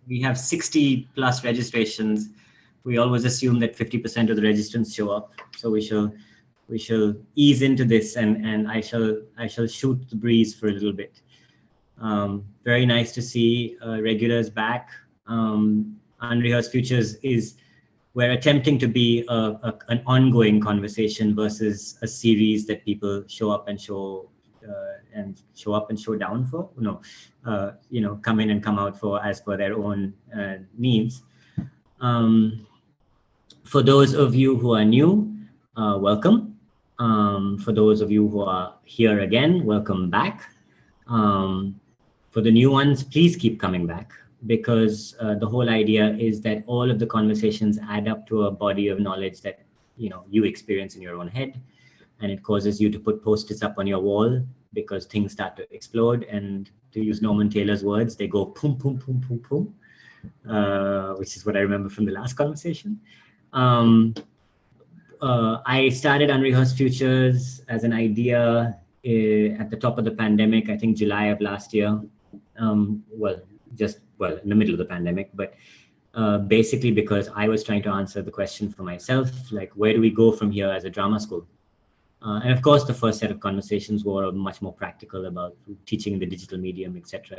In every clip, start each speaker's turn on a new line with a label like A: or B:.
A: we have 60 plus registrations. We always assume that 50% of the registrants show up. So we shall ease into this, and I shall shoot the breeze for a little bit. Very nice to see regulars back. Unrehearsed Futures we're attempting to be an ongoing conversation versus a series that people show up and show down for. No, come in and come out for as per their own needs. For those of you who are new, welcome. For those of you who are here again, welcome back. For the new ones, please keep coming back, because the whole idea is that all of the conversations add up to a body of knowledge that you experience in your own head, and it causes you to put post-its up on your wall because things start to explode, and to use Norman Taylor's words, they go boom, boom, boom, boom, boom, which is what I remember from the last conversation. I started Unrehearsed Futures as an idea at the top of the pandemic, I think July of last year. In the middle of the pandemic, but basically because I was trying to answer the question for myself, like, where do we go from here as a drama school? And of course, the first set of conversations were much more practical about teaching in the digital medium, et cetera,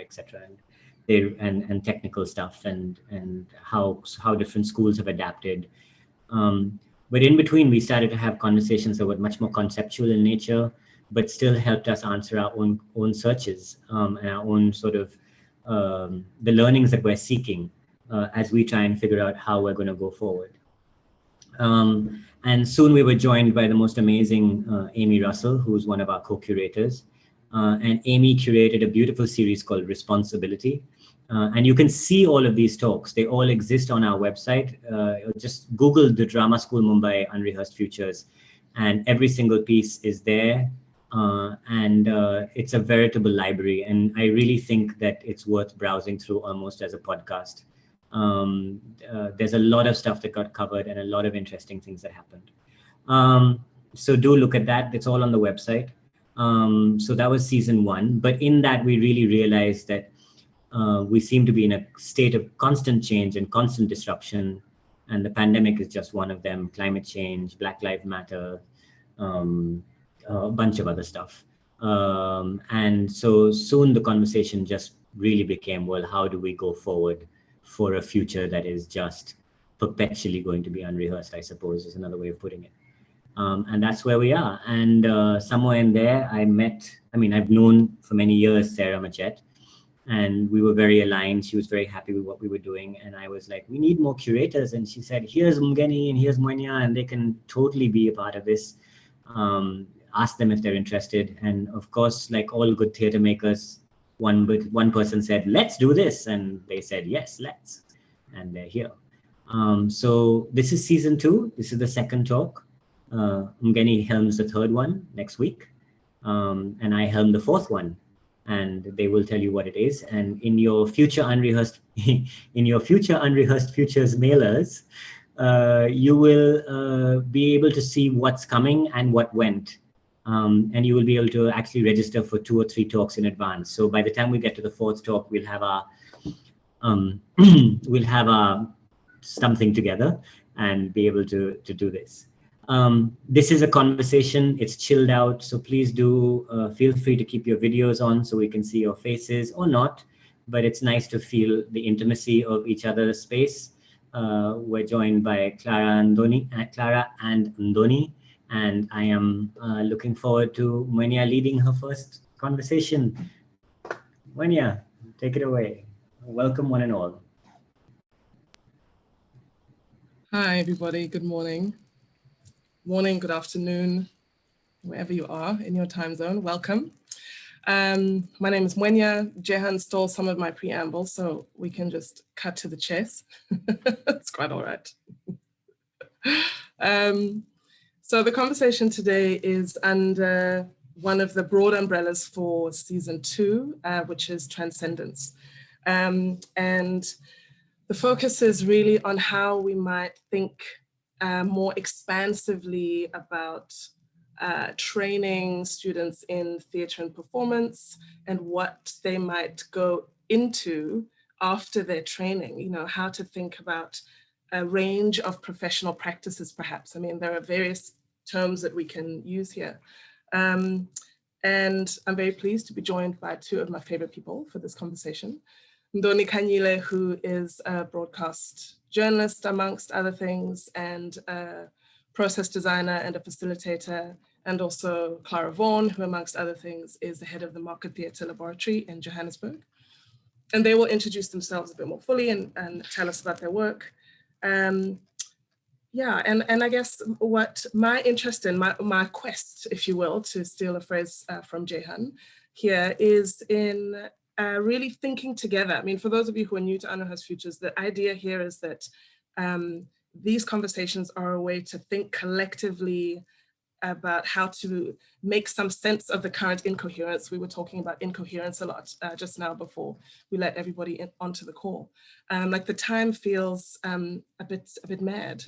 A: and technical stuff, and how different schools have adapted. But in between, we started to have conversations that were much more conceptual in nature, but still helped us answer our own searches and our own sort of the learnings that we're seeking as we try and figure out how we're going to go forward. And soon we were joined by the most amazing Amy Russell, who's one of our co-curators. And Amy curated a beautiful series called Responsibility. And you can see all of these talks. They all exist on our website. Just Google the Drama School Mumbai Unrehearsed Futures, and every single piece is there. And it's a veritable library, and I really think that it's worth browsing through almost as a podcast. There's a lot of stuff that got covered and a lot of interesting things that happened. So do look at that. It's all on the website. So that was season 1. But in that, we really realized that we seem to be in a state of constant change and constant disruption. And the pandemic is just one of them. Climate change, Black Lives Matter, a bunch of other stuff. And so soon the conversation just really became, well, how do we go forward for a future that is just perpetually going to be unrehearsed, I suppose, is another way of putting it. And that's where we are. And somewhere in there, I've known for many years Sarah Machet, and we were very aligned. She was very happy with what we were doing. And I was like, we need more curators. And she said, here's Mgeni and here's Mwenya, and they can totally be a part of this. Ask them if they're interested. And of course, like all good theater makers, one person said, let's do this. And they said, yes, let's. And they're here. So this is season 2. This is the second talk. Mgeni helms the third one next week. And I helm the fourth one. And they will tell you what it is. And in your future Unrehearsed Futures mailers, you will be able to see what's coming and what went. And you will be able to actually register for 2 or 3 talks in advance. So by the time we get to the 4th talk, we'll have our something together and be able to do this. This is a conversation. It's chilled out. So please do feel free to keep your videos on so we can see your faces, or not. But it's nice to feel the intimacy of each other's space. We're joined by Clara and Andoni, and I am looking forward to Mwenya leading her first conversation. Mwenya, take it away. Welcome, one and all.
B: Hi, everybody. Good morning. Morning, good afternoon, wherever you are in your time zone. Welcome. My name is Mwenya. Jehan stole some of my preamble, so we can just cut to the chase. It's quite all right. So the conversation today is under one of the broad umbrellas for season 2, which is Transcendence. And the focus is really on how we might think more expansively about training students in theatre and performance, and what they might go into after their training, how to think about a range of professional practices, perhaps. I mean, there are various terms that we can use here. And I'm very pleased to be joined by two of my favorite people for this conversation. Ndoni Khanyile, who is a broadcast journalist, amongst other things, and a process designer and a facilitator, and also Clara Vaughan, who amongst other things is the head of the Market Theatre Laboratory in Johannesburg. And they will introduce themselves a bit more fully and tell us about their work. Yeah, and I guess what my interest in, my quest, if you will, to steal a phrase from Jehan here, is in really thinking together. I mean, for those of you who are new to Unrehearsed Futures, the idea here is that these conversations are a way to think collectively about how to make some sense of the current incoherence. We were talking about incoherence a lot just now before we let everybody onto the call. Like the time feels a bit mad,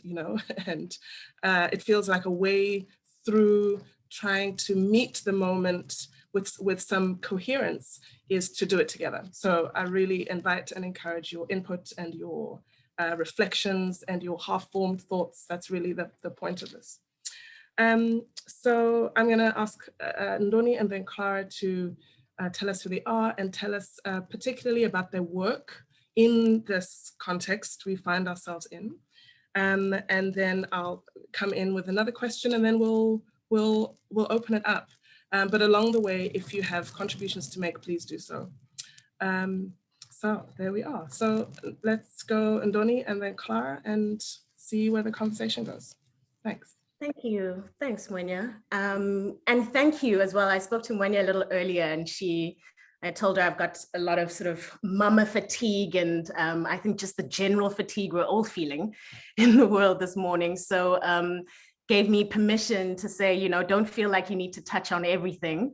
B: and it feels like a way through trying to meet the moment with some coherence is to do it together. So I really invite and encourage your input and your reflections and your half-formed thoughts. That's really the point of this. So I'm going to ask Ndoni and then Clara to tell us who they are and tell us particularly about their work in this context we find ourselves in. And then I'll come in with another question, and then we'll open it up. But along the way, if you have contributions to make, please do so. So there we are. So let's go Ndoni and then Clara and see where the conversation goes. Thanks.
C: Thank you. Thanks, Mwenya. And thank you as well. I spoke to Mwenya a little earlier, and I told her I've got a lot of sort of mama fatigue, and I think just the general fatigue we're all feeling in the world this morning. So gave me permission to say, don't feel like you need to touch on everything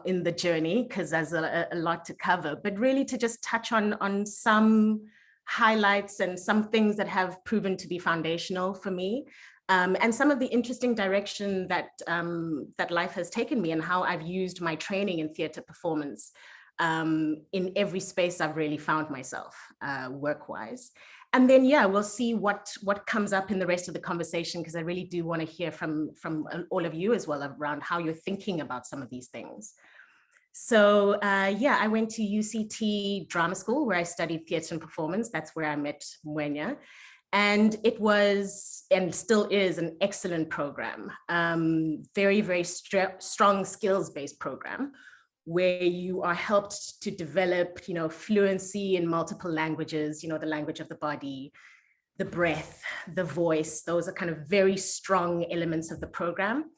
C: in the journey, because there's a lot to cover, but really to just touch on some highlights and some things that have proven to be foundational for me. And some of the interesting direction that that life has taken me, and how I've used my training in theatre performance in every space I've really found myself work-wise. And then, yeah, we'll see what comes up in the rest of the conversation, because I really do want to hear from all of you as well around how you're thinking about some of these things. So yeah, I went to UCT Drama School, where I studied theatre and performance. That's where I met Mwenya. And it was, and still is, an excellent program. Very, very strong skills-based program, where you are helped to develop, fluency in multiple languages, the language of the body, the breath, the voice. Those are kind of very strong elements of the program.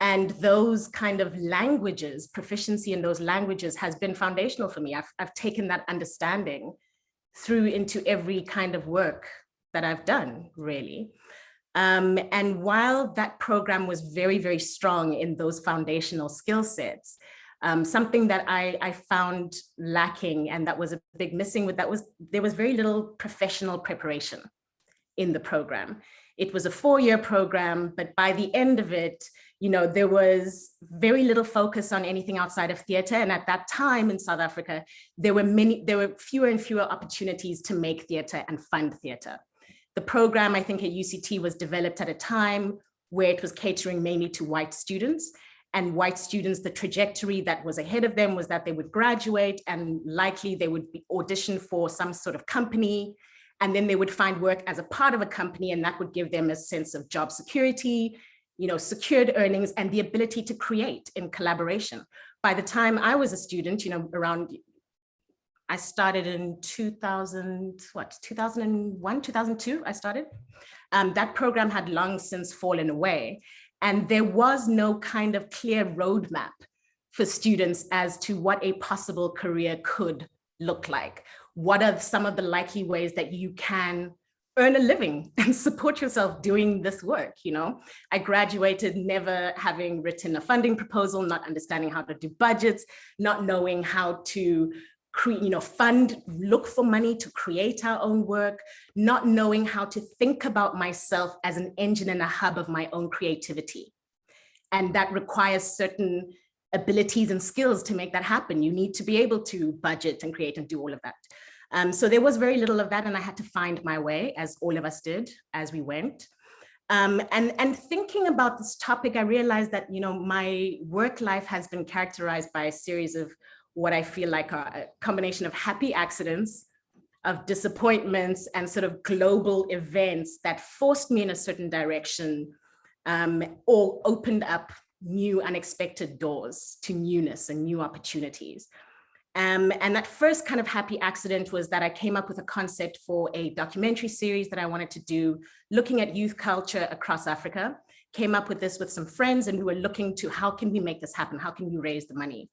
C: And those kind of languages, proficiency in those languages, has been foundational for me. I've taken that understanding through into every kind of work that I've done, really. And while that program was very, very strong in those foundational skill sets, something that I found lacking, and that was a big missing with that, was there was very little professional preparation in the program. It was a 4-year program, but by the end of it, there was very little focus on anything outside of theatre. And at that time in South Africa, there were fewer and fewer opportunities to make theatre and fund theatre. The program, I think, at UCT was developed at a time where it was catering mainly to white students. And white students, the trajectory that was ahead of them was that they would graduate, and likely they would audition for some sort of company, and then they would find work as a part of a company, and that would give them a sense of job security, secured earnings, and the ability to create in collaboration. By the time I was a student, I started in 2001, 2002, I started. That program had long since fallen away. And there was no kind of clear roadmap for students as to what a possible career could look like. What are some of the likely ways that you can earn a living and support yourself doing this work? I graduated never having written a funding proposal, not understanding how to do budgets, not knowing how to look for money to create our own work, not knowing how to think about myself as an engine and a hub of my own creativity. And that requires certain abilities and skills to make that happen. You need to be able to budget and create and do all of that. So there was very little of that, and I had to find my way, as all of us did as we went. And thinking about this topic, I realized that, you know, my work life has been characterized by a series of what I feel like are a combination of happy accidents, of disappointments, and sort of global events that forced me in a certain direction, or opened up new unexpected doors to newness and new opportunities. And that first kind of happy accident was that I came up with a concept for a documentary series that I wanted to do, looking at youth culture across Africa. Came up with this with some friends, and we were looking to how can we make this happen? How can we raise the money?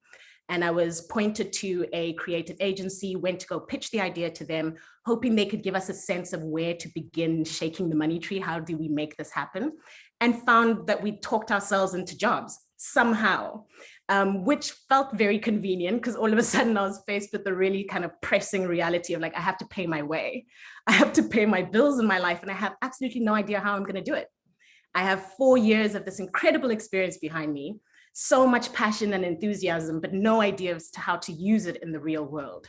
C: And I was pointed to a creative agency, went to go pitch the idea to them, hoping they could give us a sense of where to begin shaking the money tree. How do we make this happen? And found that we talked ourselves into jobs somehow, which felt very convenient, because all of a sudden I was faced with the really kind of pressing reality of like, I have to pay my way. I have to pay my bills in my life, and I have absolutely no idea how I'm going to do it. I have 4 years of this incredible experience behind me, so much passion and enthusiasm, but no idea as to how to use it in the real world,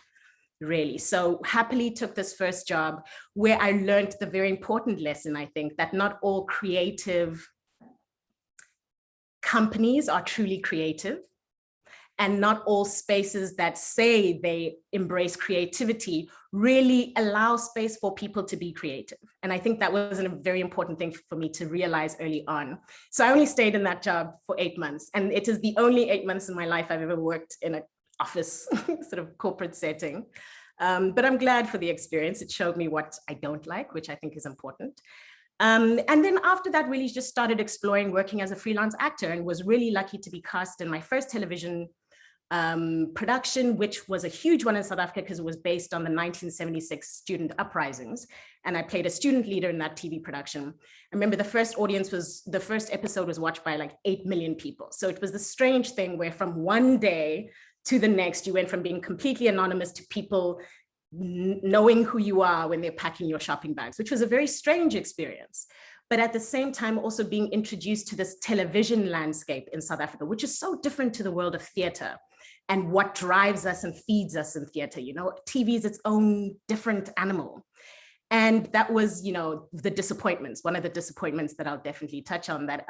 C: really. So happily took this first job, where I learned the very important lesson, I think, that not all creative companies are truly creative, and not all spaces that say they embrace creativity really allow space for people to be creative. And I think that was a very important thing for me to realize early on. So I only stayed in that job for 8 months, and it is the only 8 months in my life I've ever worked in an office sort of corporate setting. But I'm glad for the experience. It showed me what I don't like, which I think is important. And then after that, really just started exploring working as a freelance actor, and was really lucky to be cast in my first television production, which was a huge one in South Africa because it was based on the 1976 student uprisings. And I played a student leader in that TV production. I remember the first episode was watched by like 8 million people. So it was the strange thing where from one day to the next, you went from being completely anonymous to people knowing who you are when they're packing your shopping bags, which was a very strange experience. But at the same time, also being introduced to this television landscape in South Africa, which is so different to the world of theater and what drives us and feeds us in theater. You know, TV is its own different animal. And that was, you know, the disappointments, one of the disappointments that I'll definitely touch on, that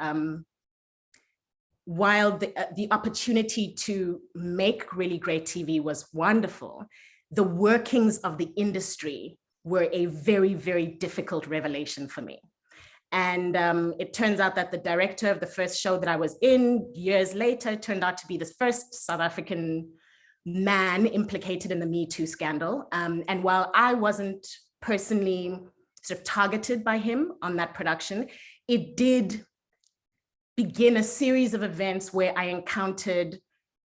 C: while the opportunity to make really great TV was wonderful, the workings of the industry were a very, very difficult revelation for me. And it turns out that the director of the first show that I was in years later turned out to be the first South African man implicated in the Me Too scandal. And while I wasn't personally sort of targeted by him on that production, it did begin a series of events where I encountered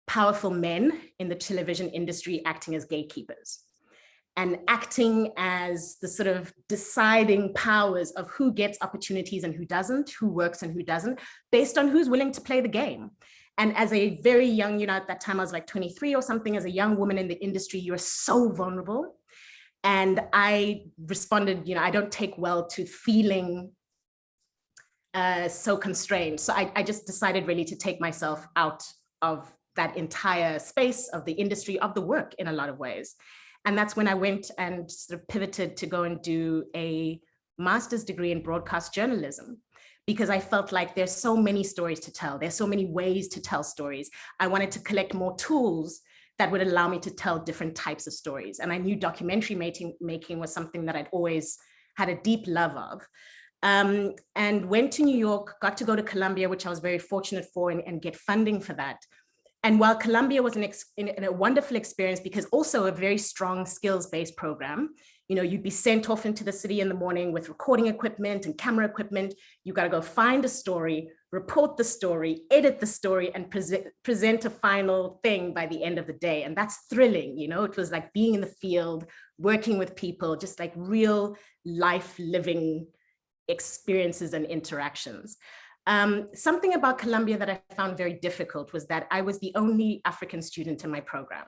C: powerful men in the television industry acting as gatekeepers and acting as the sort of deciding powers of who gets opportunities and who doesn't, who works and who doesn't, based on who's willing to play the game. And as a very young, you know, at that time I was like 23 or something, as a young woman in the industry, you're so vulnerable. And I responded, you know, I don't take well to feeling so constrained. So I just decided really to take myself out of that entire space of the industry, of the work in a lot of ways. And that's when I went and sort of pivoted to go and do a master's degree in broadcast journalism, because I felt like there's so many stories to tell. There's so many ways to tell stories. I wanted to collect more tools that would allow me to tell different types of stories. And I knew documentary making was something that I'd always had a deep love of. And went to New York, got to go to Columbia, which I was very fortunate for, and get funding for that. And while Columbia was a wonderful experience, because also a very strong skills-based program, you know, you'd be sent off into the city in the morning with recording equipment and camera equipment. You got to go find a story, report the story, edit the story, and present a final thing by the end of the day. And that's thrilling, you know, it was like being in the field, working with people, just like real life living experiences and interactions. Something about Columbia that I found very difficult was that I was the only African student in my program.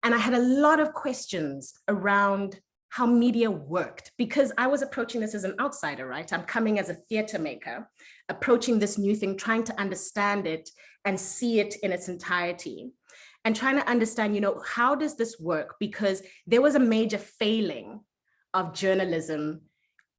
C: And I had a lot of questions around how media worked, because I was approaching this as an outsider, right? I'm coming as a theater maker, approaching this new thing, trying to understand it and see it in its entirety. and trying to understand, you know, how does this work? Because there was a major failing of journalism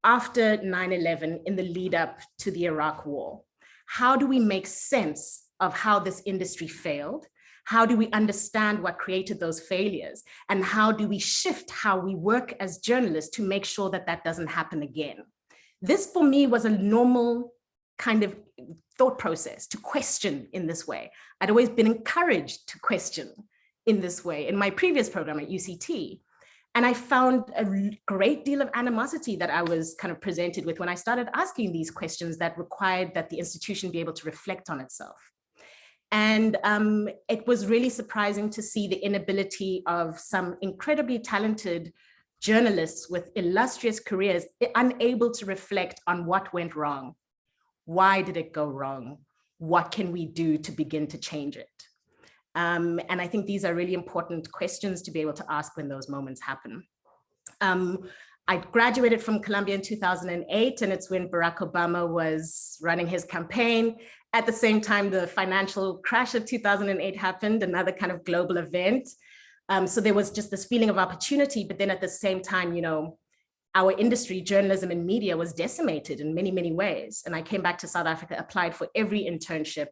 C: after 9/11 in the lead up to the Iraq War. How do we make sense of how this industry failed? How do we understand what created those failures? And how do we shift how we work as journalists to make sure that that doesn't happen again? This for me was a normal kind of thought process to question in this way. I'd always been encouraged to question in this way in my previous program at UCT. And I found a great deal of animosity that I was kind of presented with when I started asking these questions that required that the institution be able to reflect on itself. And it was really surprising to see the inability of some incredibly talented journalists with illustrious careers unable to reflect on what went wrong. Why did it go wrong? What can we do to begin to change it? And I think these are really important questions to be able to ask when those moments happen. I graduated from Columbia in 2008, and it's when Barack Obama was running his campaign. At the same time, the financial crash of 2008 happened, another kind of global event. So there was just this feeling of opportunity, but then at the same time, you know, our industry, journalism and media, was decimated in many, many ways. And I came back to South Africa, applied for every internship,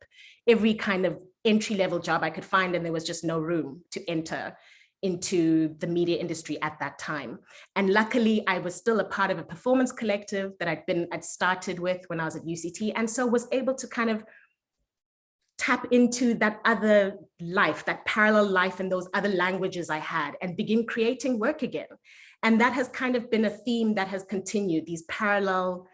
C: every kind of entry-level job I could find, and there was just no room to enter into the media industry at that time. And luckily, I was still a part of a performance collective that I'd started with when I was at UCT, and so was able to kind of tap into that other life, that parallel life, and those other languages I had, and begin creating work again. And that has kind of been a theme that has continued, these parallel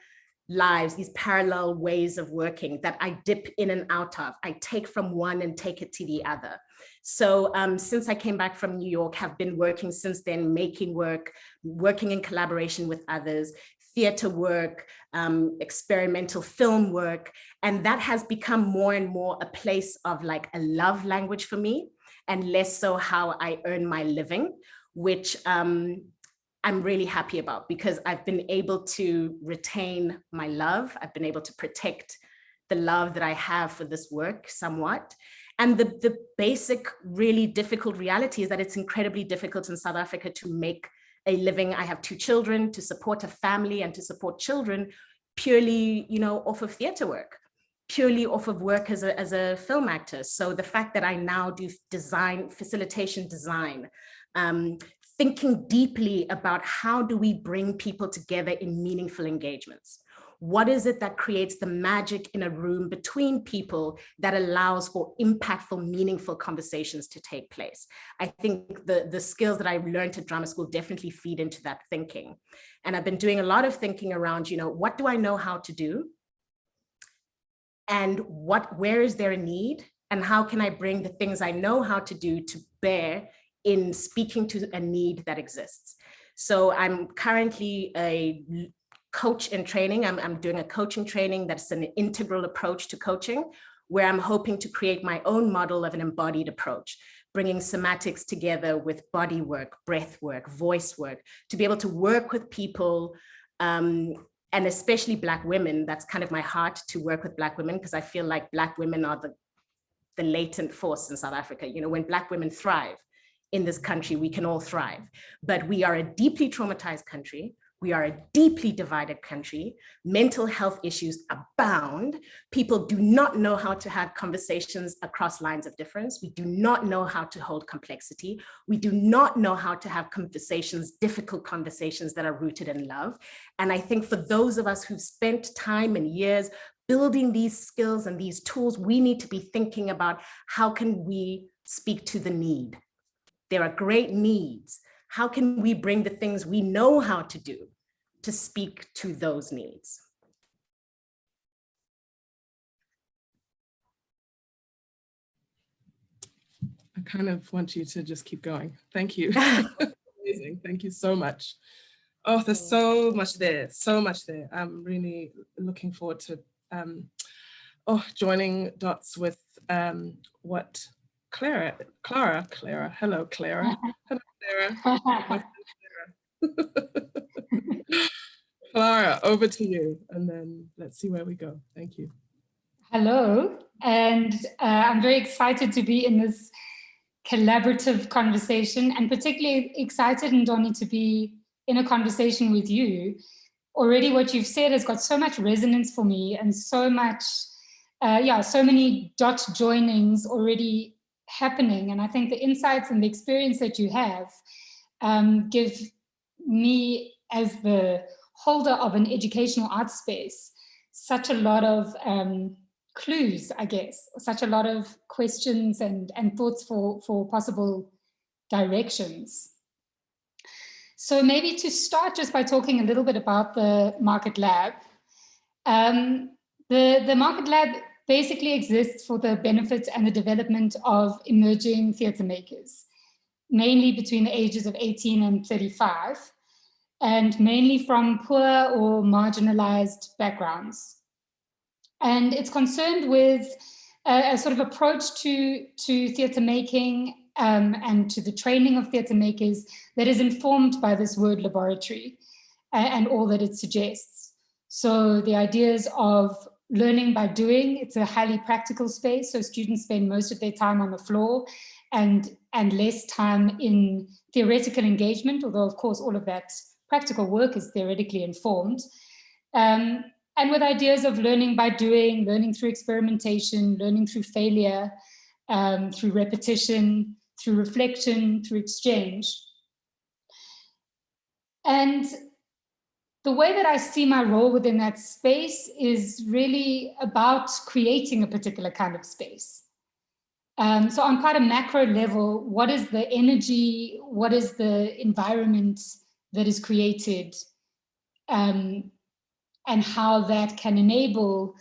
C: lives, these parallel ways of working that I dip in and out of. I take from one and take it to the other. So since I came back from New York, have been working since then, making work, working in collaboration with others, theater work, experimental film work. And that has become more and more a place of like a love language for me, and less so how I earn my living, which I'm really happy about, because I've been able to retain my love. I've been able to protect the love that I have for this work somewhat. And the basic, really difficult reality is that it's incredibly difficult in South Africa to make a living. I have 2 children, to support a family and to support children purely, you know, off of theater work, purely off of work as a film actor. So the fact that I now do design, facilitation design, thinking deeply about how do we bring people together in meaningful engagements? What is it that creates the magic in a room between people that allows for impactful, meaningful conversations to take place? I think the skills that I learned at drama school definitely feed into that thinking. And I've been doing a lot of thinking around, you know, what do I know how to do? And where is there a need? And how can I bring the things I know how to do to bear in speaking to a need that exists? So I'm currently a coach in training. I'm doing a coaching training that's an integral approach to coaching, where I'm hoping to create my own model of an embodied approach, bringing somatics together with body work, breath work, voice work, to be able to work with people, and especially Black women. That's kind of my heart, to work with Black women, because I feel like Black women are the latent force in South Africa. You know, when Black women thrive in this country, we can all thrive. But we are a deeply traumatized country. We are a deeply divided country. Mental health issues abound. People do not know how to have conversations across lines of difference. We do not know how to hold complexity. We do not know how to have conversations, difficult conversations that are rooted in love. And I think for those of us who've spent time and years building these skills and these tools, we need to be thinking about how can we speak to the need. There are great needs. How can we bring the things we know how to do to speak to those needs?
B: I kind of want you to just keep going. Thank you. Amazing. Thank you so much. Oh, there's so much there, so much there. I'm really looking forward to joining dots with what Clara, hello, Clara. Hello, Clara. Clara, over to you, and then let's see where we go. Thank you.
D: Hello, and I'm very excited to be in this collaborative conversation, and particularly excited, Ndoni, to be in a conversation with you. Already what you've said has got so much resonance for me, and so much, so many dot joinings already happening. And I think the insights and the experience that you have give me, as the holder of an educational arts space, such a lot of clues, I guess, such a lot of questions and thoughts for possible directions. So maybe to start just by talking a little bit about the Market Lab. The Market Lab basically exists for the benefit and the development of emerging theatre makers, mainly between the ages of 18 and 35, and mainly from poor or marginalized backgrounds. And it's concerned with a sort of approach to theatre making and to the training of theatre makers that is informed by this word laboratory and all that it suggests. So the ideas of learning by doing, it's a highly practical space, so students spend most of their time on the floor and less time in theoretical engagement, although of course all of that practical work is theoretically informed. And with ideas of learning by doing, learning through experimentation, learning through failure, through repetition, through reflection, through exchange. And the way that I see my role within that space is really about creating a particular kind of space. So on quite a macro level, what is the energy, what is the environment that is created, and how that can enable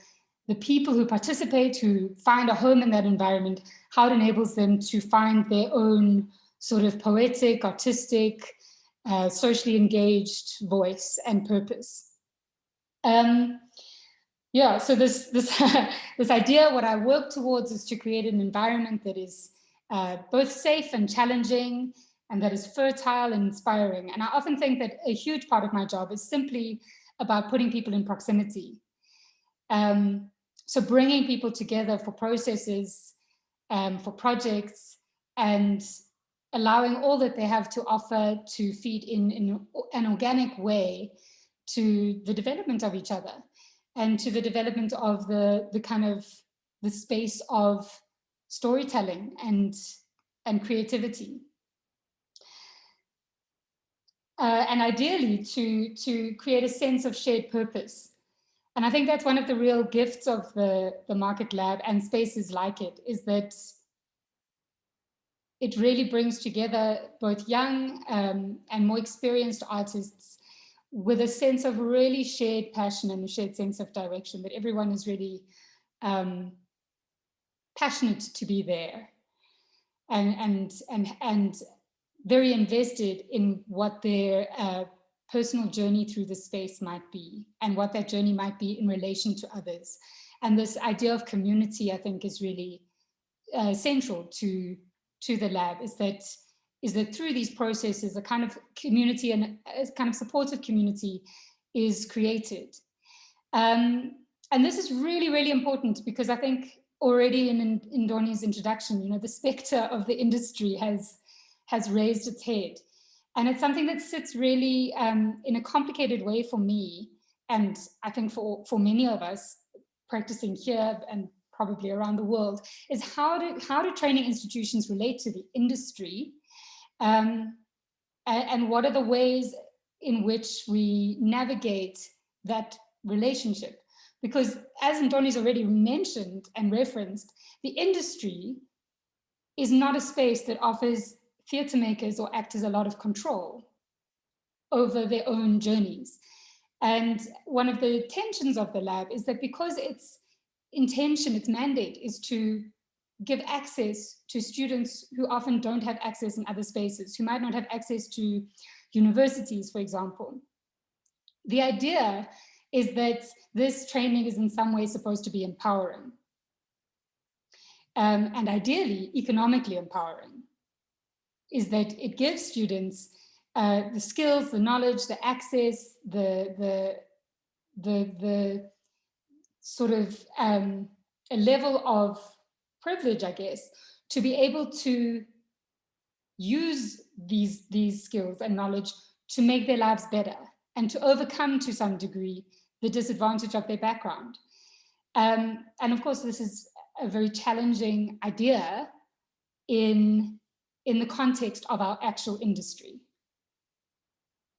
D: the people who participate, who find a home in that environment, how it enables them to find their own sort of poetic, artistic, socially engaged voice and purpose. So this this idea, what I work towards is to create an environment that is both safe and challenging, and that is fertile and inspiring. And I often think that a huge part of my job is simply about putting people in proximity. So bringing people together for processes, for projects, and allowing all that they have to offer to feed in an organic way to the development of each other and to the development of the kind of the space of storytelling and creativity. And ideally to create a sense of shared purpose. And I think that's one of the real gifts of the Market Lab and spaces like it, is that it really brings together both young and more experienced artists with a sense of really shared passion and a shared sense of direction, that everyone is really passionate to be there and very invested in what their personal journey through the space might be, and what that journey might be in relation to others. And this idea of community, I think, is really central to the lab, is that through these processes, a kind of community and a kind of supportive community is created. And this is really, really important, because I think already in Ndoni's introduction, the specter of the industry has raised its head. And it's something that sits really in a complicated way for me, and I think for many of us practicing here and probably around the world, is how do training institutions relate to the industry, and what are the ways in which we navigate that relationship? Because as Ndoni's already mentioned and referenced, the industry is not a space that offers theatre makers or actors a lot of control over their own journeys. And one of the tensions of the lab is that because its intention, its mandate is to give access to students who often don't have access in other spaces, who might not have access to universities, for example. The idea is that this training is in some way supposed to be empowering, and ideally economically empowering, is that it gives students the skills, the knowledge, the access, the sort of a level of privilege, I guess, to be able to use these skills and knowledge to make their lives better and to overcome to some degree the disadvantage of their background. And of course, this is a very challenging idea in the context of our actual industry,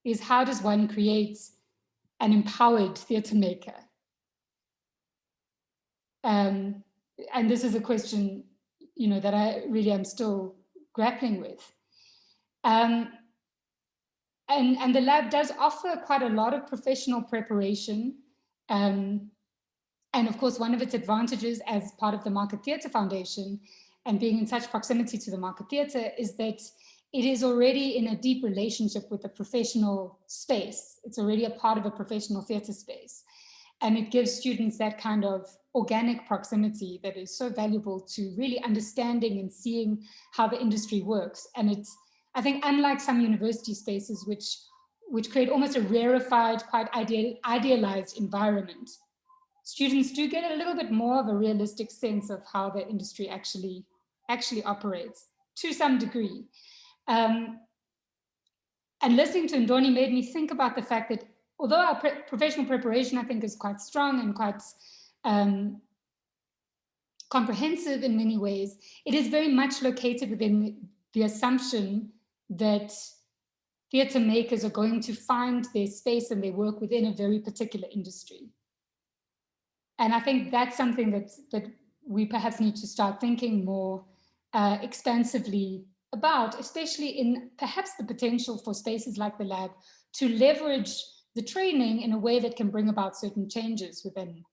D: is how does one create an empowered theatre maker? And this is a question, that I really am still grappling with. And the lab does offer quite a lot of professional preparation. And of course, one of its advantages as part of the Market Theatre Foundation and being in such proximity to the Market Theatre is that it is already in a deep relationship with the professional space. It's already a part of a professional theatre space. And it gives students that kind of organic proximity that is so valuable to really understanding and seeing how the industry works. And it's, I think, unlike some university spaces, which create almost a rarefied, quite idealized environment, students do get a little bit more of a realistic sense of how the industry actually operates to some degree. And listening to Ndoni made me think about the fact that although our professional preparation, I think, is quite strong and quite comprehensive in many ways, it is very much located within the assumption that theatre makers are going to find their space and their work within a very particular industry. And I think that's something that we perhaps need to start thinking more expansively about, especially in perhaps the potential for spaces like the lab to leverage the training in a way that can bring about certain changes within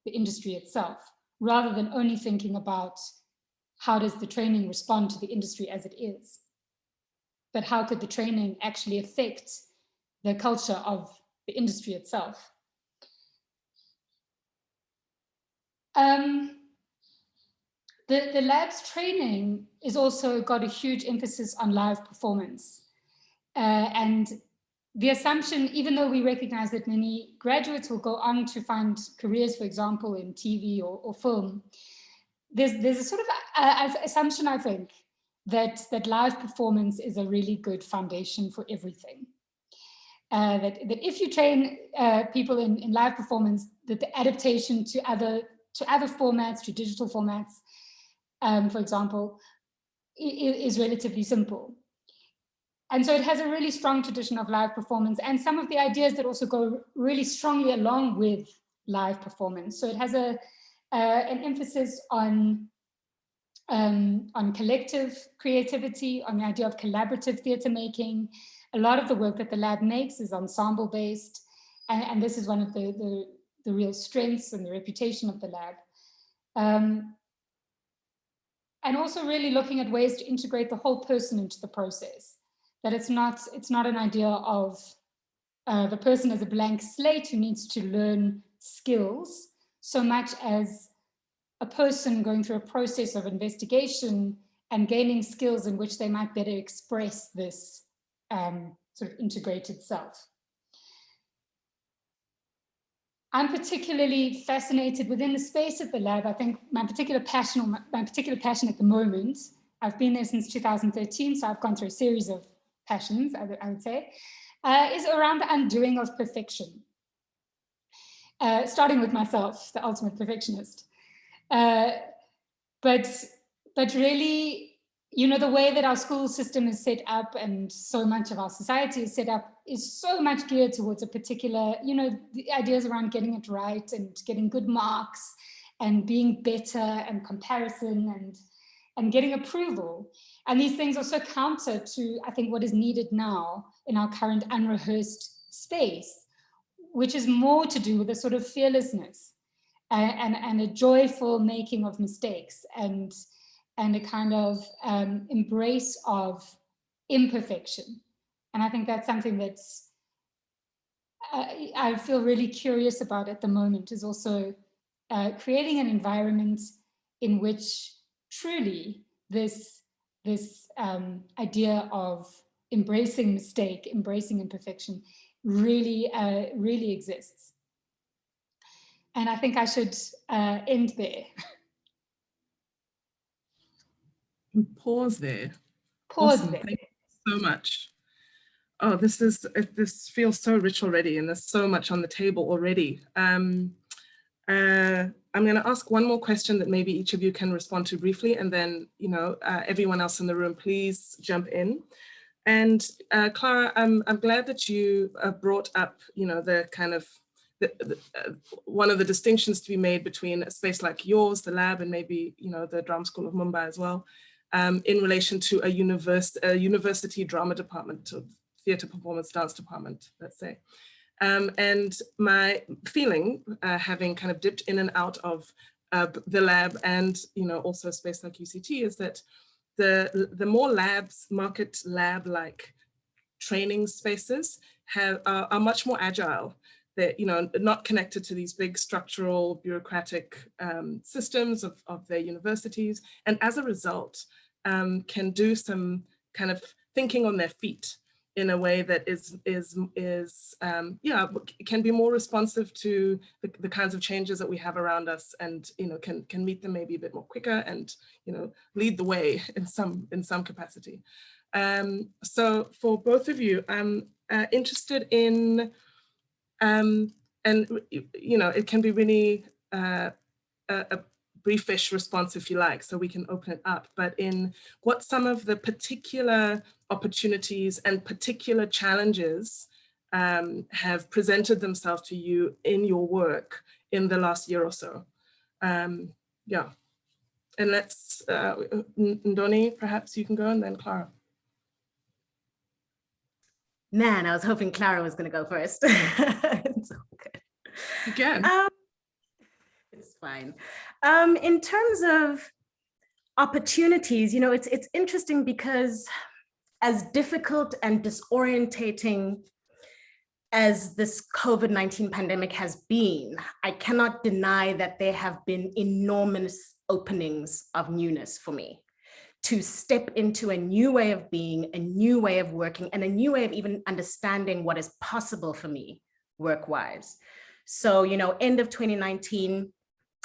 D: the industry itself, rather than only thinking about how does the training respond to the industry as it is, but how could the training actually affect the culture of the industry itself. The lab's training is also got a huge emphasis on live performance. And the assumption, even though we recognize that many graduates will go on to find careers, for example, in TV or film, there's a sort of assumption, I think, that live performance is a really good foundation for everything. That if you train people in live performance, that the adaptation to other formats, to digital formats, for example, is relatively simple. And so it has a really strong tradition of live performance and some of the ideas that also go really strongly along with live performance. So it has an emphasis on collective creativity, on the idea of collaborative theatre making. A lot of the work that the lab makes is ensemble based, and this is one of the real strengths and the reputation of the lab. And also really looking at ways to integrate the whole person into the process. That it's not an idea of the person as a blank slate who needs to learn skills, so much as a person going through a process of investigation and gaining skills in which they might better express this sort of integrated self. I'm particularly fascinated within the space of the lab. I think my particular passion at the moment, I've been there since 2013, so I've gone through a series of passions, I would say, is around the undoing of perfection. Starting with myself, the ultimate perfectionist. But really, the way that our school system is set up and so much of our society is set up is so much geared towards a particular, the ideas around getting it right and getting good marks and being better and comparison and getting approval. And these things are so counter to, I think, what is needed now in our current unrehearsed space, which is more to do with a sort of fearlessness and a joyful making of mistakes and a kind of embrace of imperfection. And I think that's something that's I feel really curious about at the moment, is also creating an environment in which truly this idea of embracing mistake, embracing imperfection really exists. And I think I should end there.
B: Pause there.
D: pause
B: Awesome.
D: there.
B: Thank you so much. Oh, this feels so rich already, and there's so much on the table already. I'm going to ask one more question that maybe each of you can respond to briefly, and then, everyone else in the room, please jump in. And Clara, I'm glad that you brought up, the kind of one of the distinctions to be made between a space like yours, the lab, and maybe, the Drama School of Mumbai as well, in relation to a university drama department, or theatre performance dance department, let's say. And my feeling, having kind of dipped in and out of the lab and, also a space like UCT, is that the more market lab-like training spaces are much more agile. They're, not connected to these big structural bureaucratic systems of their universities. And as a result, can do some kind of thinking on their feet in a way that can be more responsive to the kinds of changes that we have around us, and can meet them maybe a bit more quicker, and lead the way in some capacity. So for both of you, I'm interested in, and it can be really a briefish response if you like, so we can open it up, but in what some of the particular opportunities and particular challenges have presented themselves to you in your work in the last year or so. Yeah, and let's, Ndoni, perhaps you can go, and then Clara.
C: Man, I was hoping Clara was going to go first. It's all good.
B: Again.
C: It's fine. In terms of opportunities, it's interesting because as difficult and disorientating as this COVID-19 pandemic has been, I cannot deny that there have been enormous openings of newness for me, to step into a new way of being, a new way of working, and a new way of even understanding what is possible for me work-wise. So, end of 2019,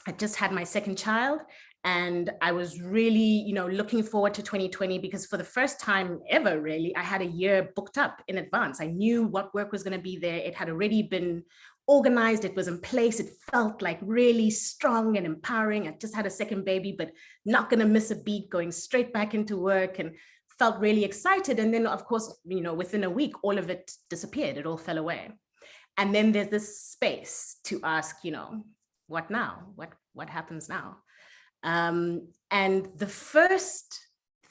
C: I just had my second child, and I was really, looking forward to 2020, because for the first time ever, really, I had a year booked up in advance. I knew what work was going to be there. It had already been organized. It was in place. It felt like really strong and empowering. I just had a second baby, but not going to miss a beat, going straight back into work, and felt really excited. And then, of course, within a week, all of it disappeared. It all fell away. And then there's this space to ask, what now? What happens now? And the first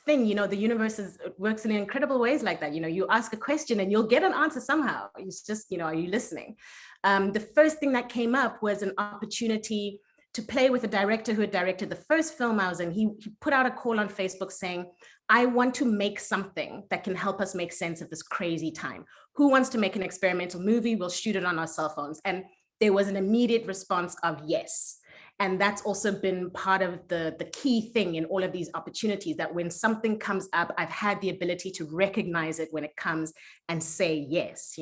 C: thing, the universe works in incredible ways like that. You ask a question and you'll get an answer somehow. It's just, are you listening? The first thing that came up was an opportunity to play with a director who had directed the first film I was in. He put out a call on Facebook saying, I want to make something that can help us make sense of this crazy time. Who wants to make an experimental movie? We'll shoot it on our cell phones. And there was an immediate response of yes. And that's also been part of the key thing in all of these opportunities, that when something comes up, I've had the ability to recognize it when it comes and say yes,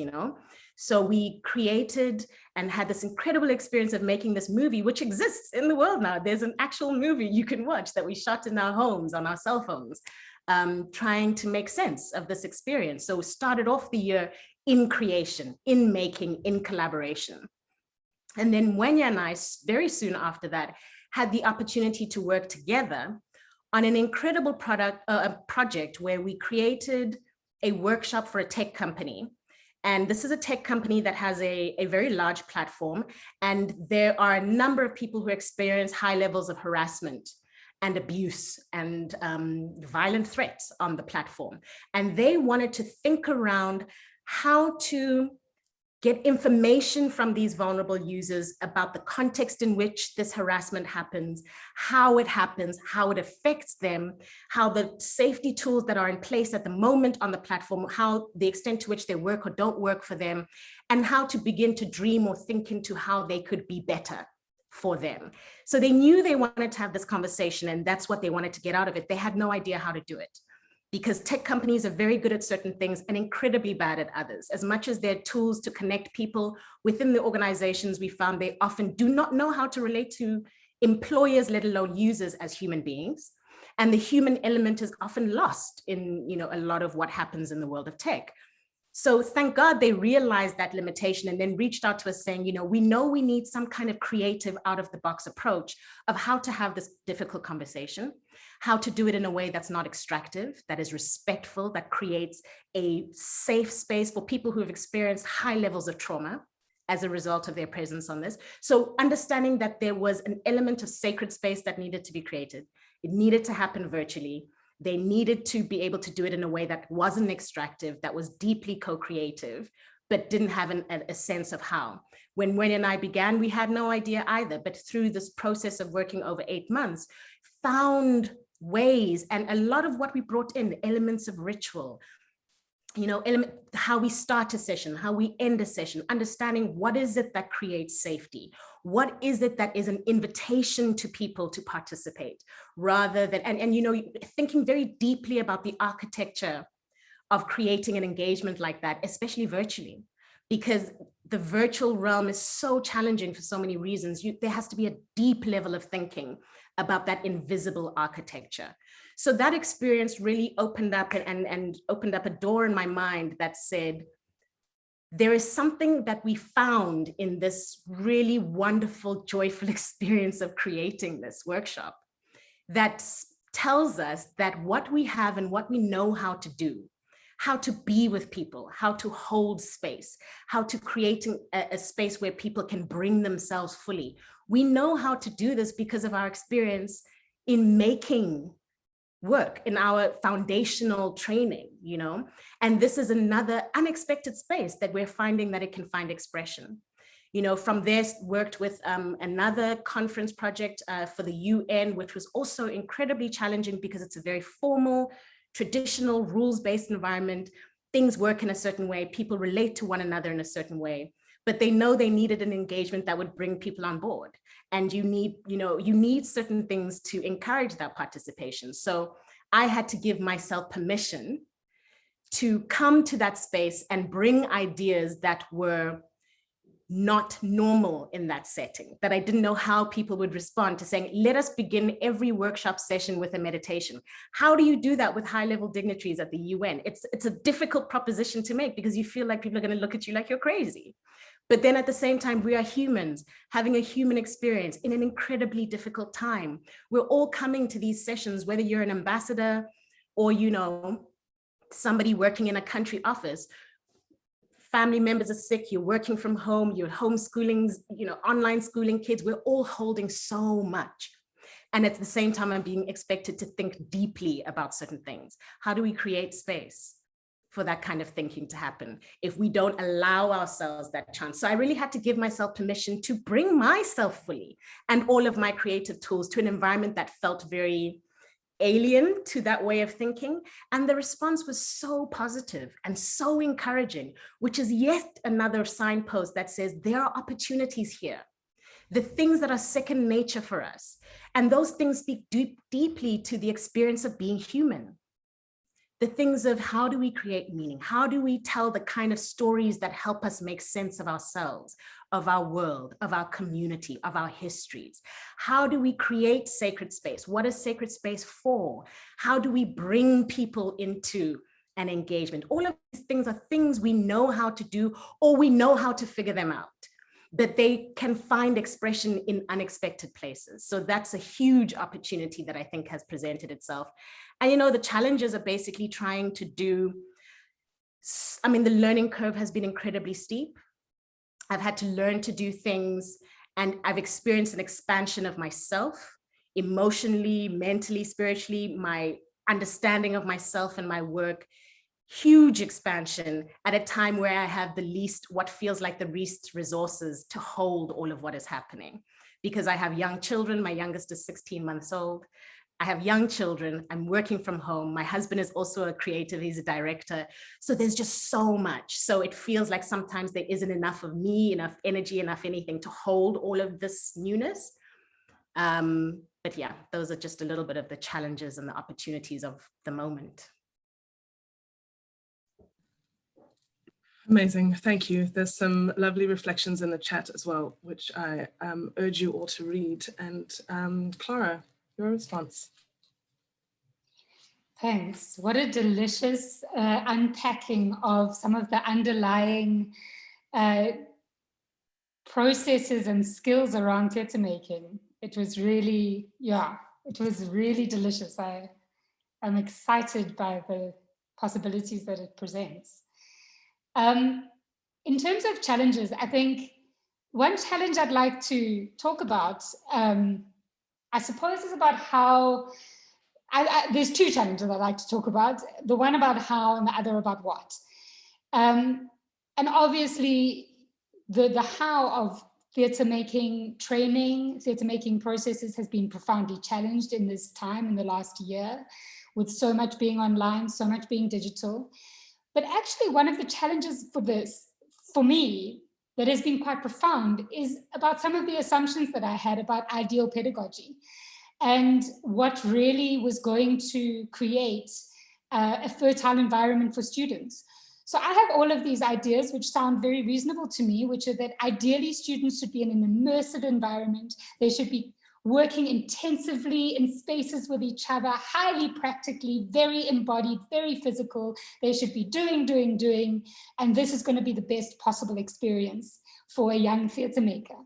C: So we created and had this incredible experience of making this movie, which exists in the world now. There's an actual movie you can watch that we shot in our homes on our cell phones, trying to make sense of this experience. So we started off the year in creation, in making, in collaboration. And then Mwenya and I, very soon after that, had the opportunity to work together on an incredible project where we created a workshop for a tech company. And this is a tech company that has a very large platform. And there are a number of people who experience high levels of harassment and abuse and violent threats on the platform. And they wanted to think around how to get information from these vulnerable users about the context in which this harassment happens, how it happens, how it affects them, how the safety tools that are in place at the moment on the platform, how the extent to which they work or don't work for them, and how to begin to dream or think into how they could be better for them. So they knew they wanted to have this conversation, and that's what they wanted to get out of it. They had no idea how to do it, because tech companies are very good at certain things and incredibly bad at others. As much as they're tools to connect people within the organizations, we found they often do not know how to relate to employers, let alone users as human beings. And the human element is often lost in, a lot of what happens in the world of tech. So thank God they realized that limitation and then reached out to us saying, we know we need some kind of creative out of the box approach of how to have this difficult conversation, how to do it in a way that's not extractive, that is respectful, that creates a safe space for people who have experienced high levels of trauma as a result of their presence on this. So understanding that there was an element of sacred space that needed to be created. It needed to happen virtually. They needed to be able to do it in a way that wasn't extractive, that was deeply co-creative, but didn't have a sense of how. When Wendy and I began, we had no idea either, but through this process of working over 8 months, found ways, and a lot of what we brought in, elements of ritual, how we start a session, how we end a session, understanding what is it that creates safety? What is it that is an invitation to people to participate rather than, and thinking very deeply about the architecture of creating an engagement like that, especially virtually, because the virtual realm is so challenging for so many reasons. There has to be a deep level of thinking about that invisible architecture. So that experience really opened up and opened up a door in my mind that said, there is something that we found in this really wonderful, joyful experience of creating this workshop that tells us that what we have and what we know how to do, how to be with people, how to hold space, how to create a space where people can bring themselves fully. We know how to do this because of our experience in making work, in our foundational training, and this is another unexpected space that we're finding that it can find expression. From there, worked with another conference project for the UN, which was also incredibly challenging because it's a very formal, traditional, rules-based environment. Things work in a certain way, people relate to one another in a certain way, but they know they needed an engagement that would bring people on board. And you need certain things to encourage that participation. So I had to give myself permission to come to that space and bring ideas that were not normal in that setting, that I didn't know how people would respond to saying, let us begin every workshop session with a meditation. How do you do that with high-level dignitaries at the UN? It's a difficult proposition to make because you feel like people are going to look at you like you're crazy. But then at the same time, we are humans having a human experience in an incredibly difficult time. We're all coming to these sessions, whether you're an ambassador or, somebody working in a country office, family members are sick, you're working from home, you're homeschooling, online schooling kids, we're all holding so much. And at the same time, I'm being expected to think deeply about certain things. How do we create space for that kind of thinking to happen if we don't allow ourselves that chance? So I really had to give myself permission to bring myself fully and all of my creative tools to an environment that felt very alien to that way of thinking. And the response was so positive and so encouraging, which is yet another signpost that says there are opportunities here. The things that are second nature for us. And those things speak deeply to the experience of being human. The things of how do we create meaning? How do we tell the kind of stories that help us make sense of ourselves, of our world, of our community, of our histories? How do we create sacred space? What is sacred space for? How do we bring people into an engagement? All of these things are things we know how to do, or we know how to figure them out, but they can find expression in unexpected places. So that's a huge opportunity that I think has presented itself. And the challenges are basically trying to do, the learning curve has been incredibly steep. I've had to learn to do things, and I've experienced an expansion of myself, emotionally, mentally, spiritually, my understanding of myself and my work, huge expansion at a time where I have what feels like the least resources to hold all of what is happening. Because I have young children, my youngest is 16 months old. I have young children, I'm working from home. My husband is also a creative, he's a director. So there's just so much. So it feels like sometimes there isn't enough of me, enough energy, enough anything to hold all of this newness. But yeah, those are just a little bit of the challenges and the opportunities of the moment.
B: Amazing, thank you. There's some lovely reflections in the chat as well, which I urge you all to read. And Clara, your response.
D: Thanks. What a delicious unpacking of some of the underlying processes and skills around theatre making. It was really, yeah, it was really delicious. I'm excited by the possibilities that it presents. In terms of challenges, I think one challenge I'd like to talk about, I suppose, is about how, there's two challenges I'd like to talk about, the one about how and the other about what. And obviously, the how of theatre making training, theatre making processes has been profoundly challenged in this time, in the last year, with so much being online, so much being digital. But actually, one of the challenges for this, for me, that has been quite profound is about some of the assumptions that I had about ideal pedagogy and what really was going to create a fertile environment for students. So I have all of these ideas which sound very reasonable to me, which are that ideally students should be in an immersive environment. They should be working intensively in spaces with each other, highly practically, very embodied, very physical. They should be doing, and this is going to be the best possible experience for a young theatre maker.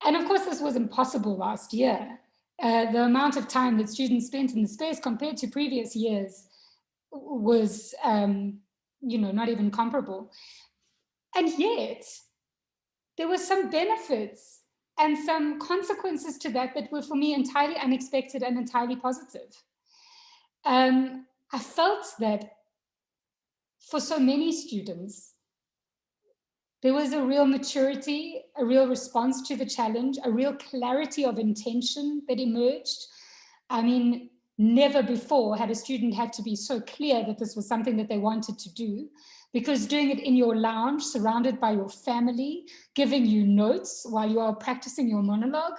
D: And of course, this was impossible last year. The amount of time that students spent in the space compared to previous years was, not even comparable. And yet, there were some benefits and some consequences to that that were, for me, entirely unexpected and entirely positive. I felt that for so many students, there was a real maturity, a real response to the challenge, a real clarity of intention that emerged. I mean, never before had a student had to be so clear that this was something that they wanted to do, because doing it in your lounge, surrounded by your family, giving you notes while you are practicing your monologue,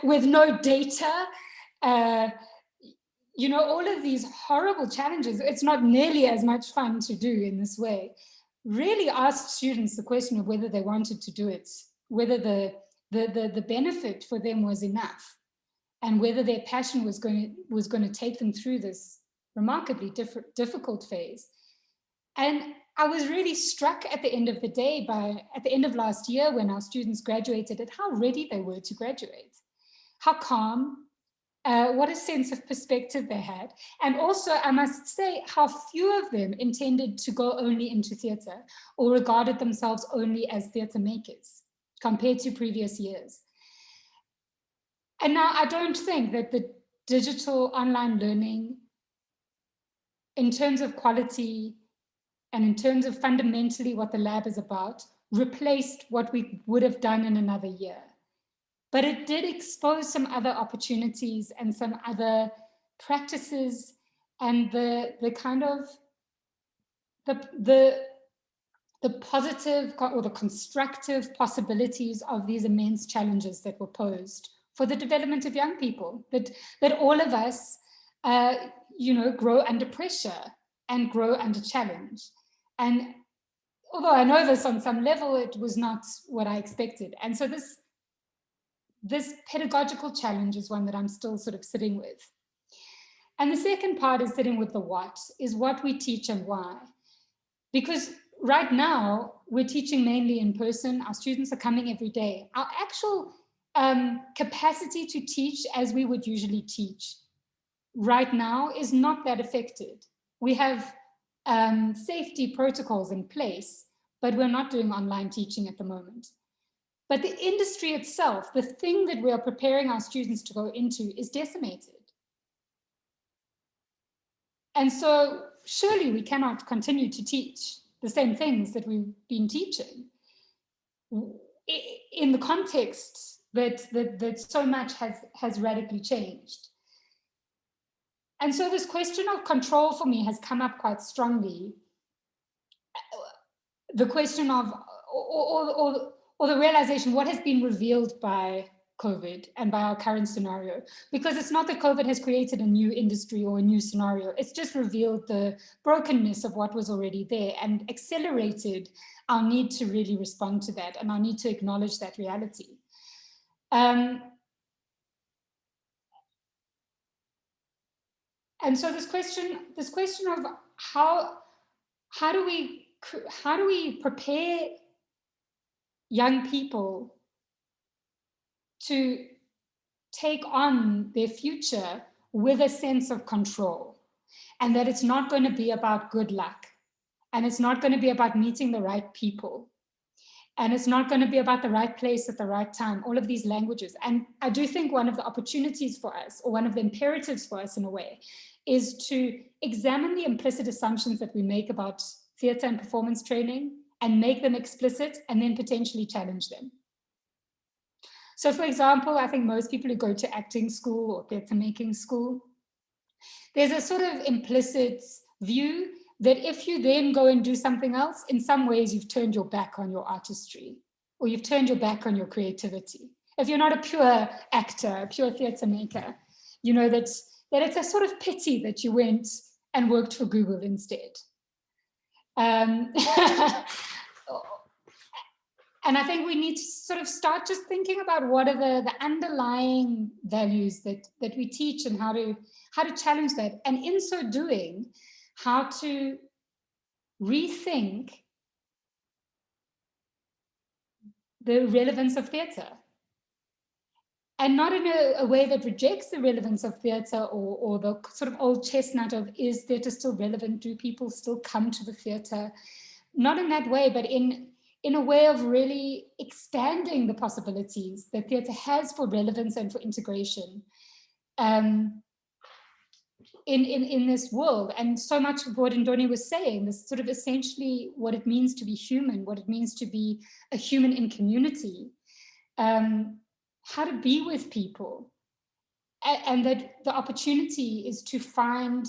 D: with no data, all of these horrible challenges, it's not nearly as much fun to do in this way. Really asked students the question of whether they wanted to do it, whether the benefit for them was enough, and whether their passion was going to take them through this remarkably difficult phase. And I was really struck at the end of the day, at the end of last year, when our students graduated, at how ready they were to graduate, how calm, what a sense of perspective they had. And also, I must say, how few of them intended to go only into theatre or regarded themselves only as theatre makers compared to previous years. And now I don't think that the digital online learning, in terms of quality and in terms of fundamentally what the lab is about, replaced what we would have done in another year. But it did expose some other opportunities and some other practices and the kind of the positive or the constructive possibilities of these immense challenges that were posed for the development of young people, that all of us, grow under pressure and grow under challenge. And although I know this on some level, it was not what I expected. And so this pedagogical challenge is one that I'm still sort of sitting with. And the second part is sitting with the what, is what we teach and why. Because right now, we're teaching mainly in person. Our students are coming every day. Our actual capacity to teach as we would usually teach right now is not that affected. We have safety protocols in place, but we're not doing online teaching at the moment. But the industry itself, the thing that we are preparing our students to go into, is decimated. And so surely we cannot continue to teach the same things that we've been teaching in the context that so much has radically changed. And so this question of control for me has come up quite strongly. The question of, or the realization, what has been revealed by COVID and by our current scenario, because it's not that COVID has created a new industry or a new scenario, it's just revealed the brokenness of what was already there and accelerated our need to really respond to that and our need to acknowledge that reality. And so this question of how do we prepare young people to take on their future with a sense of control, and that it's not going to be about good luck, and it's not going to be about meeting the right people, and it's not going to be about the right place at the right time, all of these languages. And I do think one of the opportunities for us, or one of the imperatives for us in a way, is to examine the implicit assumptions that we make about theatre and performance training and make them explicit, and then potentially challenge them. So for example, I think most people who go to acting school or theatre making school, there's a sort of implicit view that if you then go and do something else, in some ways you've turned your back on your artistry, or you've turned your back on your creativity. If you're not a pure actor, a pure theatre maker, you know that it's a sort of pity that you went and worked for Google instead. And I think we need to sort of start just thinking about what are the underlying values that we teach, and how to challenge that. And in so doing, how to rethink the relevance of theatre. And not in a way that rejects the relevance of theatre, or the sort of old chestnut of, is theatre still relevant? Do people still come to the theatre? Not in that way, but in a way of really expanding the possibilities that theatre has for relevance and for integration in this world. And so much of what Ndoni was saying, this sort of essentially what it means to be human, what it means to be a human in community, how to be with people, and that the opportunity is to find,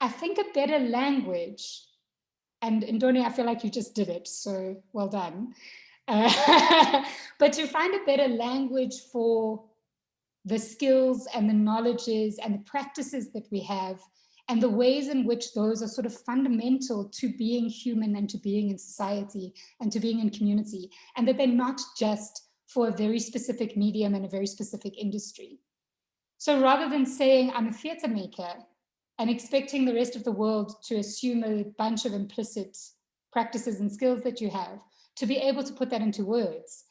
D: I think, a better language. And Ndoni, I feel like you just did it, so well done. But to find a better language for the skills and the knowledges and the practices that we have, and the ways in which those are sort of fundamental to being human and to being in society and to being in community, and that they're not just for a very specific medium and a very specific industry. So rather than saying I'm a theatre maker and expecting the rest of the world to assume a bunch of implicit practices and skills that you have, to be able to put that into words,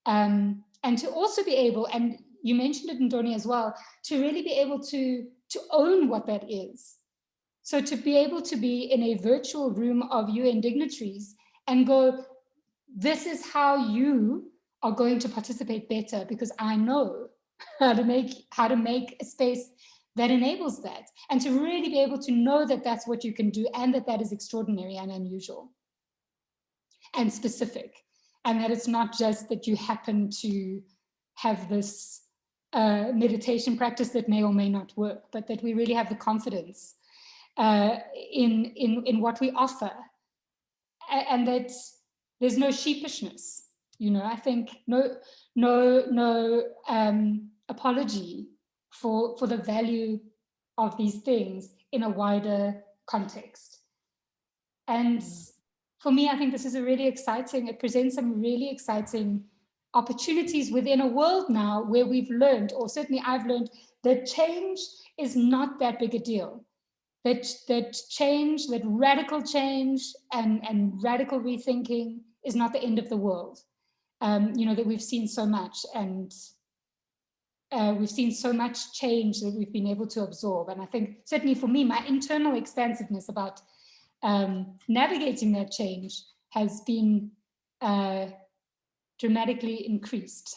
D: and to also be able, and you mentioned it, Ndoni, as well, to really be able to own what that is. So to be able to be in a virtual room of UN dignitaries and go, this is how you are going to participate better, because I know how to make a space that enables that, and to really be able to know that that's what you can do, and that is extraordinary and unusual and specific, and that it's not just that you happen to have this meditation practice that may or may not work, but that we really have the confidence in what we offer, and that there's no sheepishness. You know, I think no apology for the value of these things in a wider context. And for me, I think this is it presents some really exciting opportunities within a world now where we've learned, or certainly I've learned, that change is not that big a deal. That change, that radical change and radical rethinking is not the end of the world. You know, that we've seen so much, and we've seen so much change that we've been able to absorb. And I think certainly for me, my internal expansiveness about navigating that change has been dramatically increased.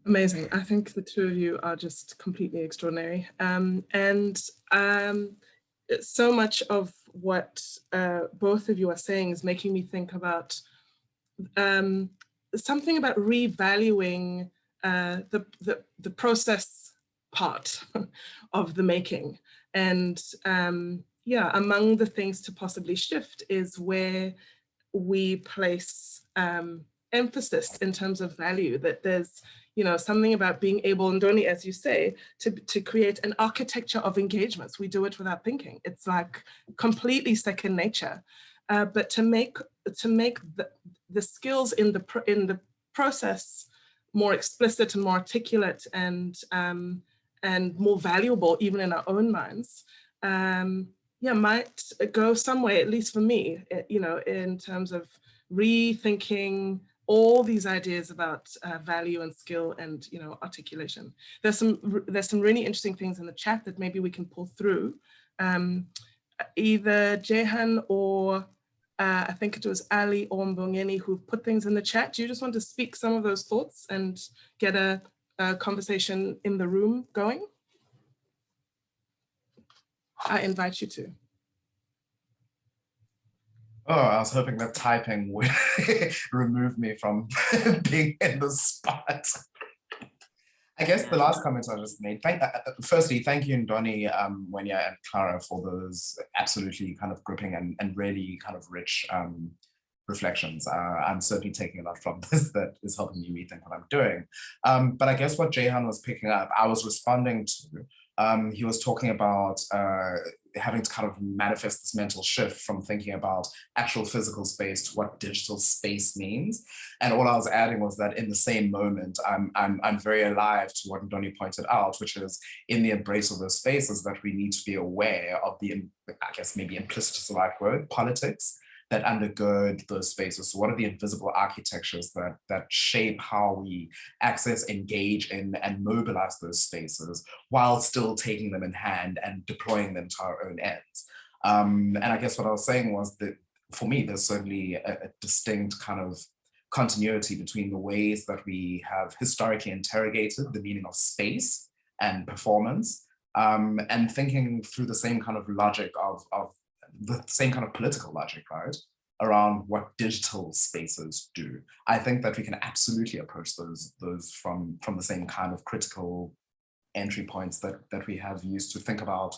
B: Amazing. I think the two of you are just completely extraordinary. So much of what both of you are saying is making me think about something about revaluing the process part of the making. And yeah, among the things to possibly shift is where we place emphasis in terms of value, that there's, you know, something about being able, and only, as you say, to create an architecture of engagements. We do it without thinking. It's like completely second nature. But to make the skills in the process more explicit and more articulate and more valuable even in our own minds, yeah, might go some way, at least for me, you know, in terms of rethinking all these ideas about value and skill and, you know, articulation. There's some really interesting things in the chat that maybe we can pull through. Either Jehan or I think it was Ali or Mbongeni who put things in the chat. Do you just want to speak some of those thoughts and get a conversation in the room going? I invite you to.
E: Oh, I was hoping that typing would remove me from being in the spot. I guess the last comment I just made, firstly, thank you, Ndoni, Wenya, and Clara for those absolutely kind of gripping and really kind of rich reflections. I'm certainly taking a lot from this that is helping me rethink what I'm doing. But I guess what Jehan was picking up, I was responding to. He was talking about having to kind of manifest this mental shift from thinking about actual physical space to what digital space means. And all I was adding was that in the same moment, I'm very alive to what Ndoni pointed out, which is in the embrace of those spaces that we need to be aware of the, I guess maybe implicit is the right word, politics that undergird those spaces. So what are the invisible architectures that shape how we access, engage in, and mobilize those spaces while still taking them in hand and deploying them to our own ends? And I guess what I was saying was that for me, there's certainly a distinct kind of continuity between the ways that we have historically interrogated the meaning of space and performance, and thinking through the same kind of logic of the same kind of political logic, right, around what digital spaces do. I think that we can absolutely approach those from the same kind of critical entry points that we have used to think about,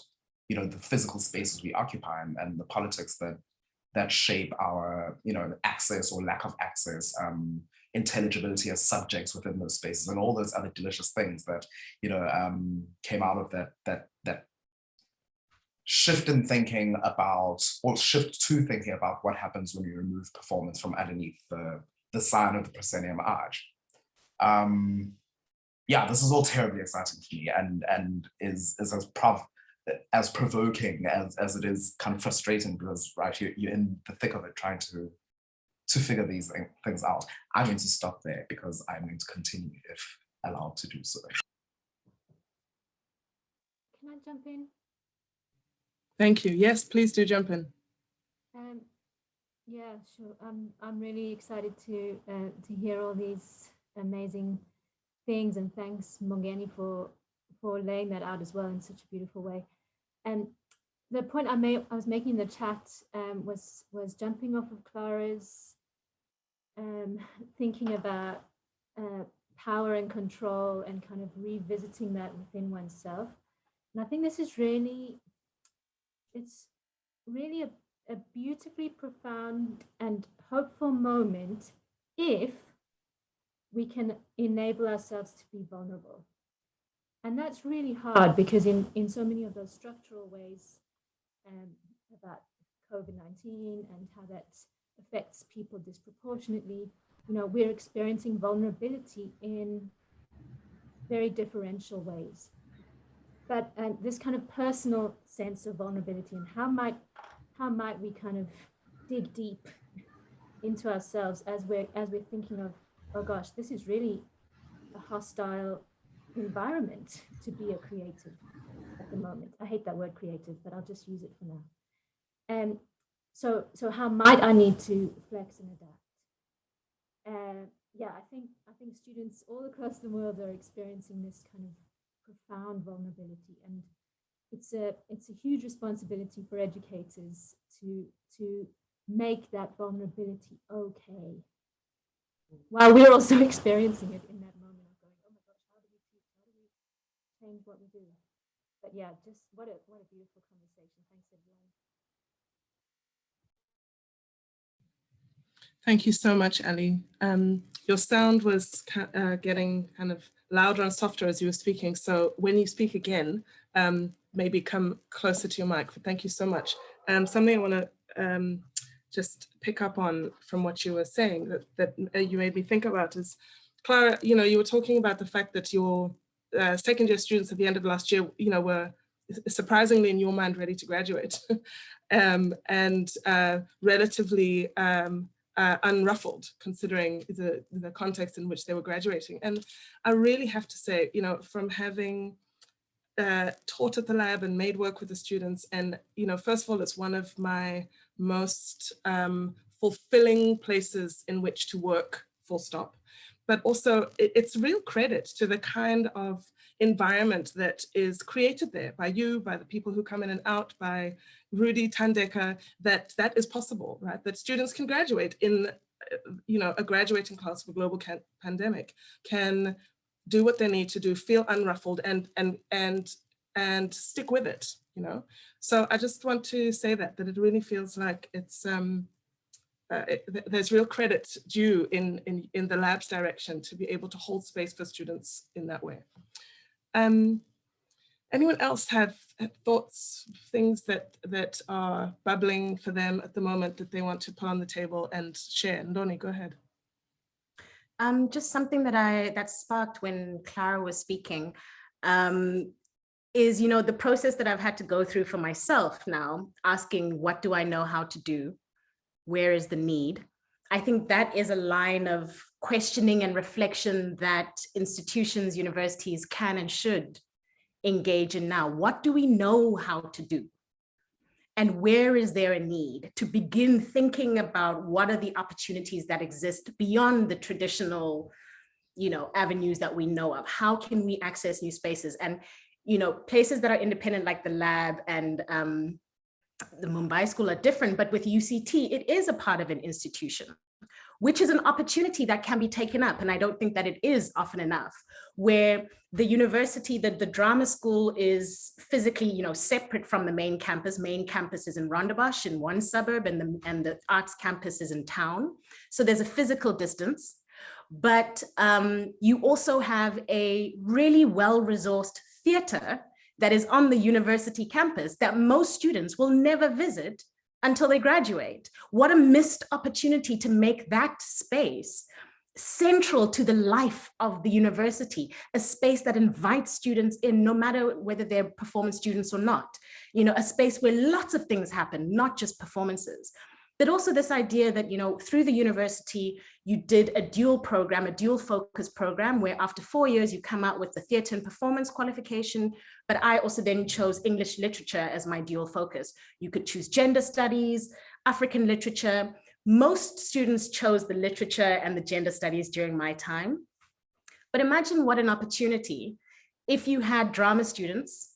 E: you know, the physical spaces we occupy and the politics that shape our, you know, access or lack of access, intelligibility as subjects within those spaces, and all those other delicious things that, you know, came out of that shift in thinking about, or shift to thinking about what happens when you remove performance from underneath the sign of the proscenium arch. Yeah, this is all terribly exciting for me and is as provoking as it is kind of frustrating, because right, you're in the thick of it trying to figure these things out. I'm going to stop there because I'm going to continue if allowed to do so.
F: Can I jump in?
B: Thank you. Yes, please do jump in.
F: Yeah, sure. I'm really excited to hear all these amazing things, and thanks Mbongeni for laying that out as well in such a beautiful way. And the point I was making in the chat was jumping off of Clara's thinking about power and control and kind of revisiting that within oneself. And I think this is really, it's really a beautifully profound and hopeful moment if we can enable ourselves to be vulnerable. And that's really hard because in so many of those structural ways about COVID-19 and how that affects people disproportionately, you know, we're experiencing vulnerability in very differential ways. But this kind of personal sense of vulnerability, and how might we kind of dig deep into ourselves as we're thinking of, oh gosh, this is really a hostile environment to be a creative at the moment. I hate that word creative, but I'll just use it for now. And so how might I need to flex and adapt? Yeah, I think students all across the world are experiencing this kind of profound vulnerability, and it's a huge responsibility for educators to make that vulnerability okay, while we're also experiencing it in that moment of going, oh my gosh, how do we change what we do? But yeah, just what a beautiful conversation. Thanks everyone.
B: Thank you so much, Ali. Your sound was getting kind of louder and softer as you were speaking. So when you speak again, maybe come closer to your mic. Thank you so much. Something I want to just pick up on from what you were saying that you made me think about is Clara, you were talking about the fact that your second year students at the end of last year, were surprisingly in your mind ready to graduate and relatively unruffled considering the context in which they were graduating. And I really have to say, from having taught at the lab and made work with the students, and first of all, it's one of my most fulfilling places in which to work, full stop. But also it's real credit to the kind of environment that is created there by you, by the people who come in and out, by Rudy Tandeka, that is possible, right? That students can graduate in, a graduating class for global pandemic, can do what they need to do, feel unruffled, and stick with it, So I just want to say that it really feels like it's there's real credit due in the lab's direction to be able to hold space for students in that way. Anyone else have thoughts, things that are bubbling for them at the moment that they want to put on the table and share? Ndoni, go ahead.
C: Just something that sparked when Clara was speaking is, the process that I've had to go through for myself now, asking what do I know how to do? Where is the need? I think that is a line of questioning and reflection that institutions, universities can and should engage in now. What do we know how to do? And where is there a need to begin thinking about what are the opportunities that exist beyond the traditional, avenues that we know of? How can we access new spaces? And, places that are independent like the lab and the Mumbai school are different, but with UCT, it is a part of an institution, which is an opportunity that can be taken up. And I don't think that it is often enough, where the university, the drama school is physically, separate from the main campus. Main campus is in Rondebosch in one suburb, and the arts campus is in town. So there's a physical distance, but you also have a really well-resourced theater that is on the university campus that most students will never visit until they graduate. What a missed opportunity to make that space central to the life of the university, a space that invites students in no matter whether they're performance students or not, a space where lots of things happen, not just performances. But also this idea that, through the university, you did a dual program, a dual focus program, where after 4 years, you come out with the theater and performance qualification. But I also then chose English literature as my dual focus. You could choose gender studies, African literature. Most students chose the literature and the gender studies during my time. But imagine what an opportunity if you had drama students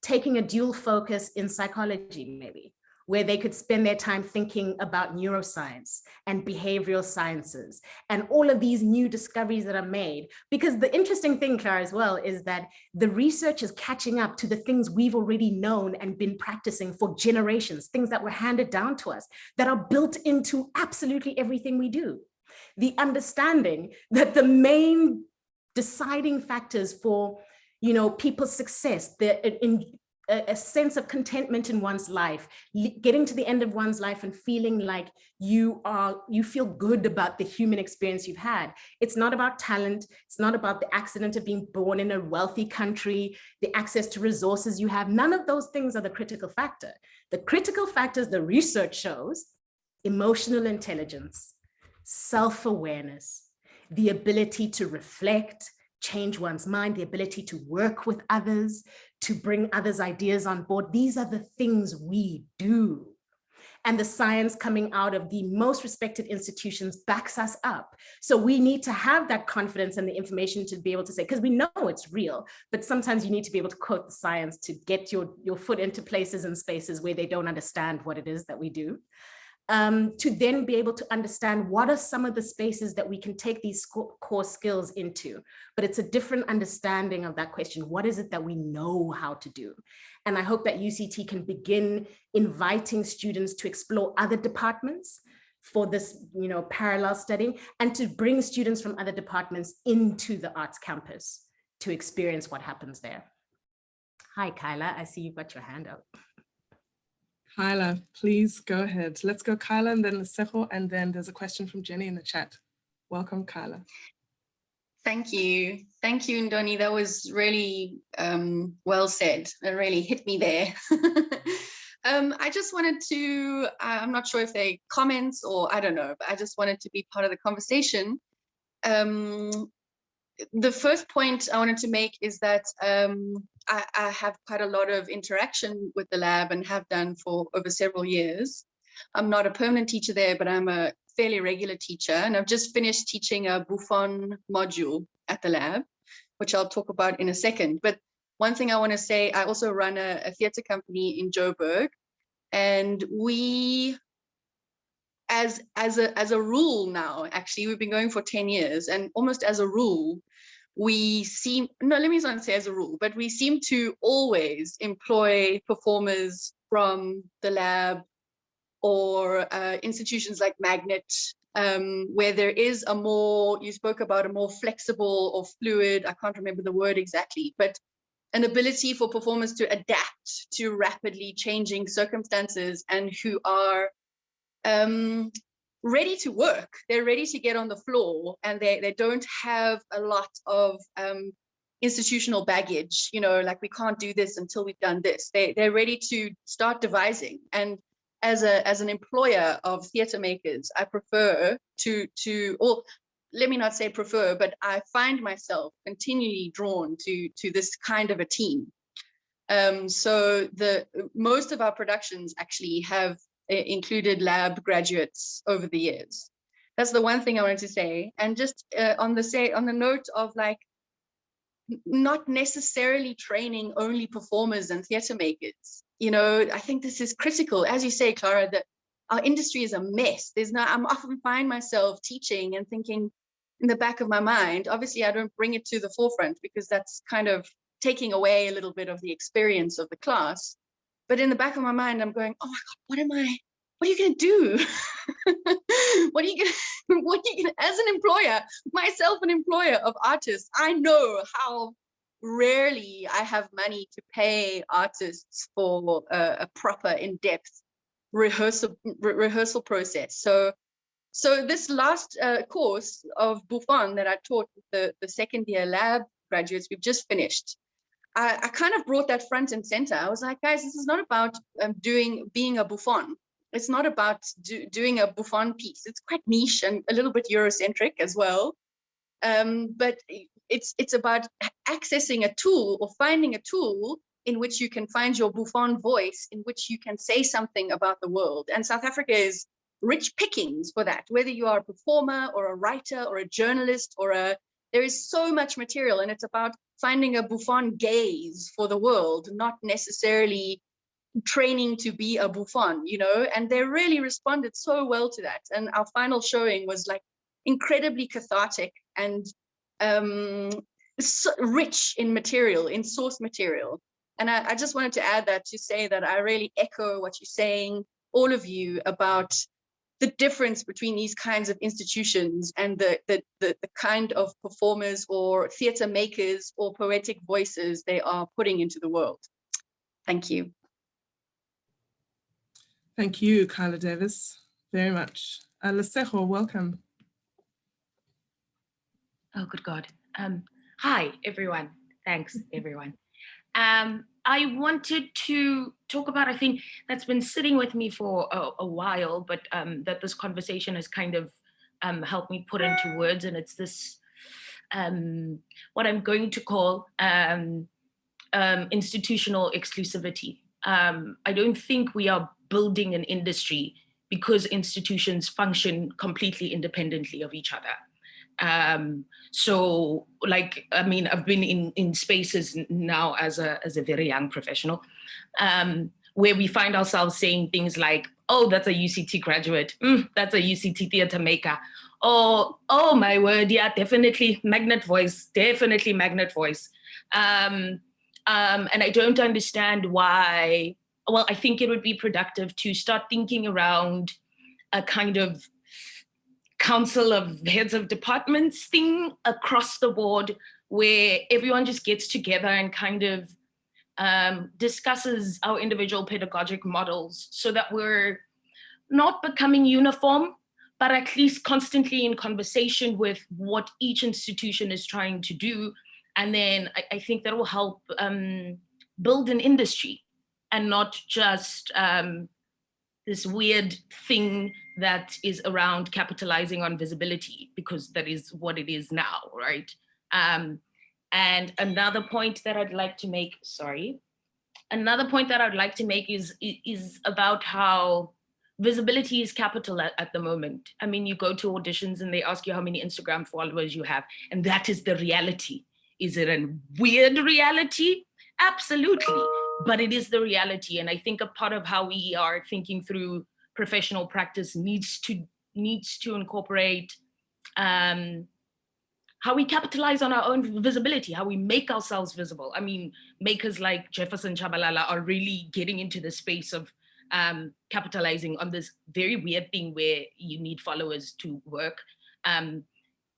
C: taking a dual focus in psychology, maybe, where they could spend their time thinking about neuroscience and behavioral sciences and all of these new discoveries that are made. Because the interesting thing, Clara, as well, is that the research is catching up to the things we've already known and been practicing for generations, things that were handed down to us that are built into absolutely everything we do. The understanding that the main deciding factors for, people's success, a sense of contentment in one's life, getting to the end of one's life and feeling like you feel good about the human experience you've had. It's not about talent. It's not about the accident of being born in a wealthy country, the access to resources you have. None of those things are the critical factor. The critical factors, the research shows, emotional intelligence, self-awareness, the ability to reflect, change one's mind, the ability to work with others, to bring others' ideas on board. These are the things we do. And the science coming out of the most respected institutions backs us up. So we need to have that confidence and the information to be able to say, because we know it's real, but sometimes you need to be able to quote the science to get your foot into places and spaces where they don't understand what it is that we do. To then be able to understand what are some of the spaces that we can take these core skills into. But it's a different understanding of that question. What is it that we know how to do? And I hope that UCT can begin inviting students to explore other departments for this, parallel studying, and to bring students from other departments into the arts campus to experience what happens there. Hi, Kyla, I see you've got your hand up.
B: Kyla, please go ahead. Let's go Kyla and then Lesego, and then there's a question from Jenny in the chat. Welcome, Kyla.
G: Thank you, Ndoni. That was really well said. It really hit me there. I just wanted to, I'm not sure if they comments or I don't know, but I just wanted to be part of the conversation. The first point I wanted to make is that I have quite a lot of interaction with the lab and have done for over several years. I'm not a permanent teacher there, but I'm a fairly regular teacher, and I've just finished teaching a Buffon module at the lab, which I'll talk about in a second. But one thing I want to say, I also run a theatre company in Joburg, and we, as a rule now, actually, we've been going for 10 years, and almost as a rule, we seem, no, let me not say as a rule, but we seem to always employ performers from the lab or institutions like Magnet, where there is a more, you spoke about a more flexible or fluid, I can't remember the word exactly, but an ability for performers to adapt to rapidly changing circumstances and who are ready to work. They're ready to get on the floor, and they don't have a lot of institutional baggage, you know, like we can't do this until we've done this. They're ready to start devising. And as an employer of theatre makers, I prefer or let me not say prefer, but I find myself continually drawn to this kind of a team. So most of our productions actually have included lab graduates over the years. That's the one thing I wanted to say. And just on the note of like, not necessarily training only performers and theatre makers. You know, I think this is critical. As you say, Clara, that our industry is a mess. I'm often find myself teaching and thinking in the back of my mind, obviously I don't bring it to the forefront because that's kind of taking away a little bit of the experience of the class. But in the back of my mind, I'm going, oh my God, what are you going to do? What are you going to, as an employer, myself an employer of artists, I know how rarely I have money to pay artists for a proper in-depth rehearsal process. So this last course of Buffon that I taught the second year lab graduates, we've just finished. I kind of brought that front and center. I was like, guys, this is not about being a Buffon. It's not about doing a Buffon piece. It's quite niche and a little bit Eurocentric as well. But it's about accessing a tool or finding a tool in which you can find your Buffon voice, in which you can say something about the world. And South Africa is rich pickings for that, whether you are a performer or a writer or a journalist there is so much material, and it's about finding a Buffon gaze for the world, not necessarily training to be a Buffon, you know, and they really responded so well to that. And our final showing was like incredibly cathartic and so rich in material, in source material. And I just wanted to add that to say that I really echo what you're saying, all of you, about the difference between these kinds of institutions and the kind of performers or theatre makers or poetic voices they are putting into the world. Thank you.
B: Thank you, Carla Davis, very much. Lesejo, welcome.
H: Oh, good God. Hi, everyone. Thanks, everyone. I wanted to talk about, I think that's been sitting with me for a while, but that this conversation has kind of helped me put into words, and it's this, what I'm going to call institutional exclusivity. I don't think we are building an industry because institutions function completely independently of each other. So like, I mean, I've been in spaces now as a very young professional, where we find ourselves saying things like, oh, that's a UCT graduate. That's a UCT theater maker. Oh my word. Yeah, definitely magnet voice, definitely magnet voice. And I don't understand why. Well, I think it would be productive to start thinking around a kind of council of heads of departments thing across the board, where everyone just gets together and kind of discusses our individual pedagogic models so that we're not becoming uniform, but at least constantly in conversation with what each institution is trying to do. And then I think that will help build an industry and not just this weird thing that is around capitalizing on visibility, because that is what it is now, right? And another point that I'd like to make, another point that I'd like to make is about how visibility is capital at the moment. I mean, you go to auditions and they ask you how many Instagram followers you have, and that is the reality. Is it a weird reality? Absolutely, but it is the reality. And I think a part of how we are thinking through professional practice needs to incorporate how we capitalize on our own visibility, how we make ourselves visible. I mean, makers like Jefferson Chabalala are really getting into the space of capitalizing on this very weird thing where you need followers to work.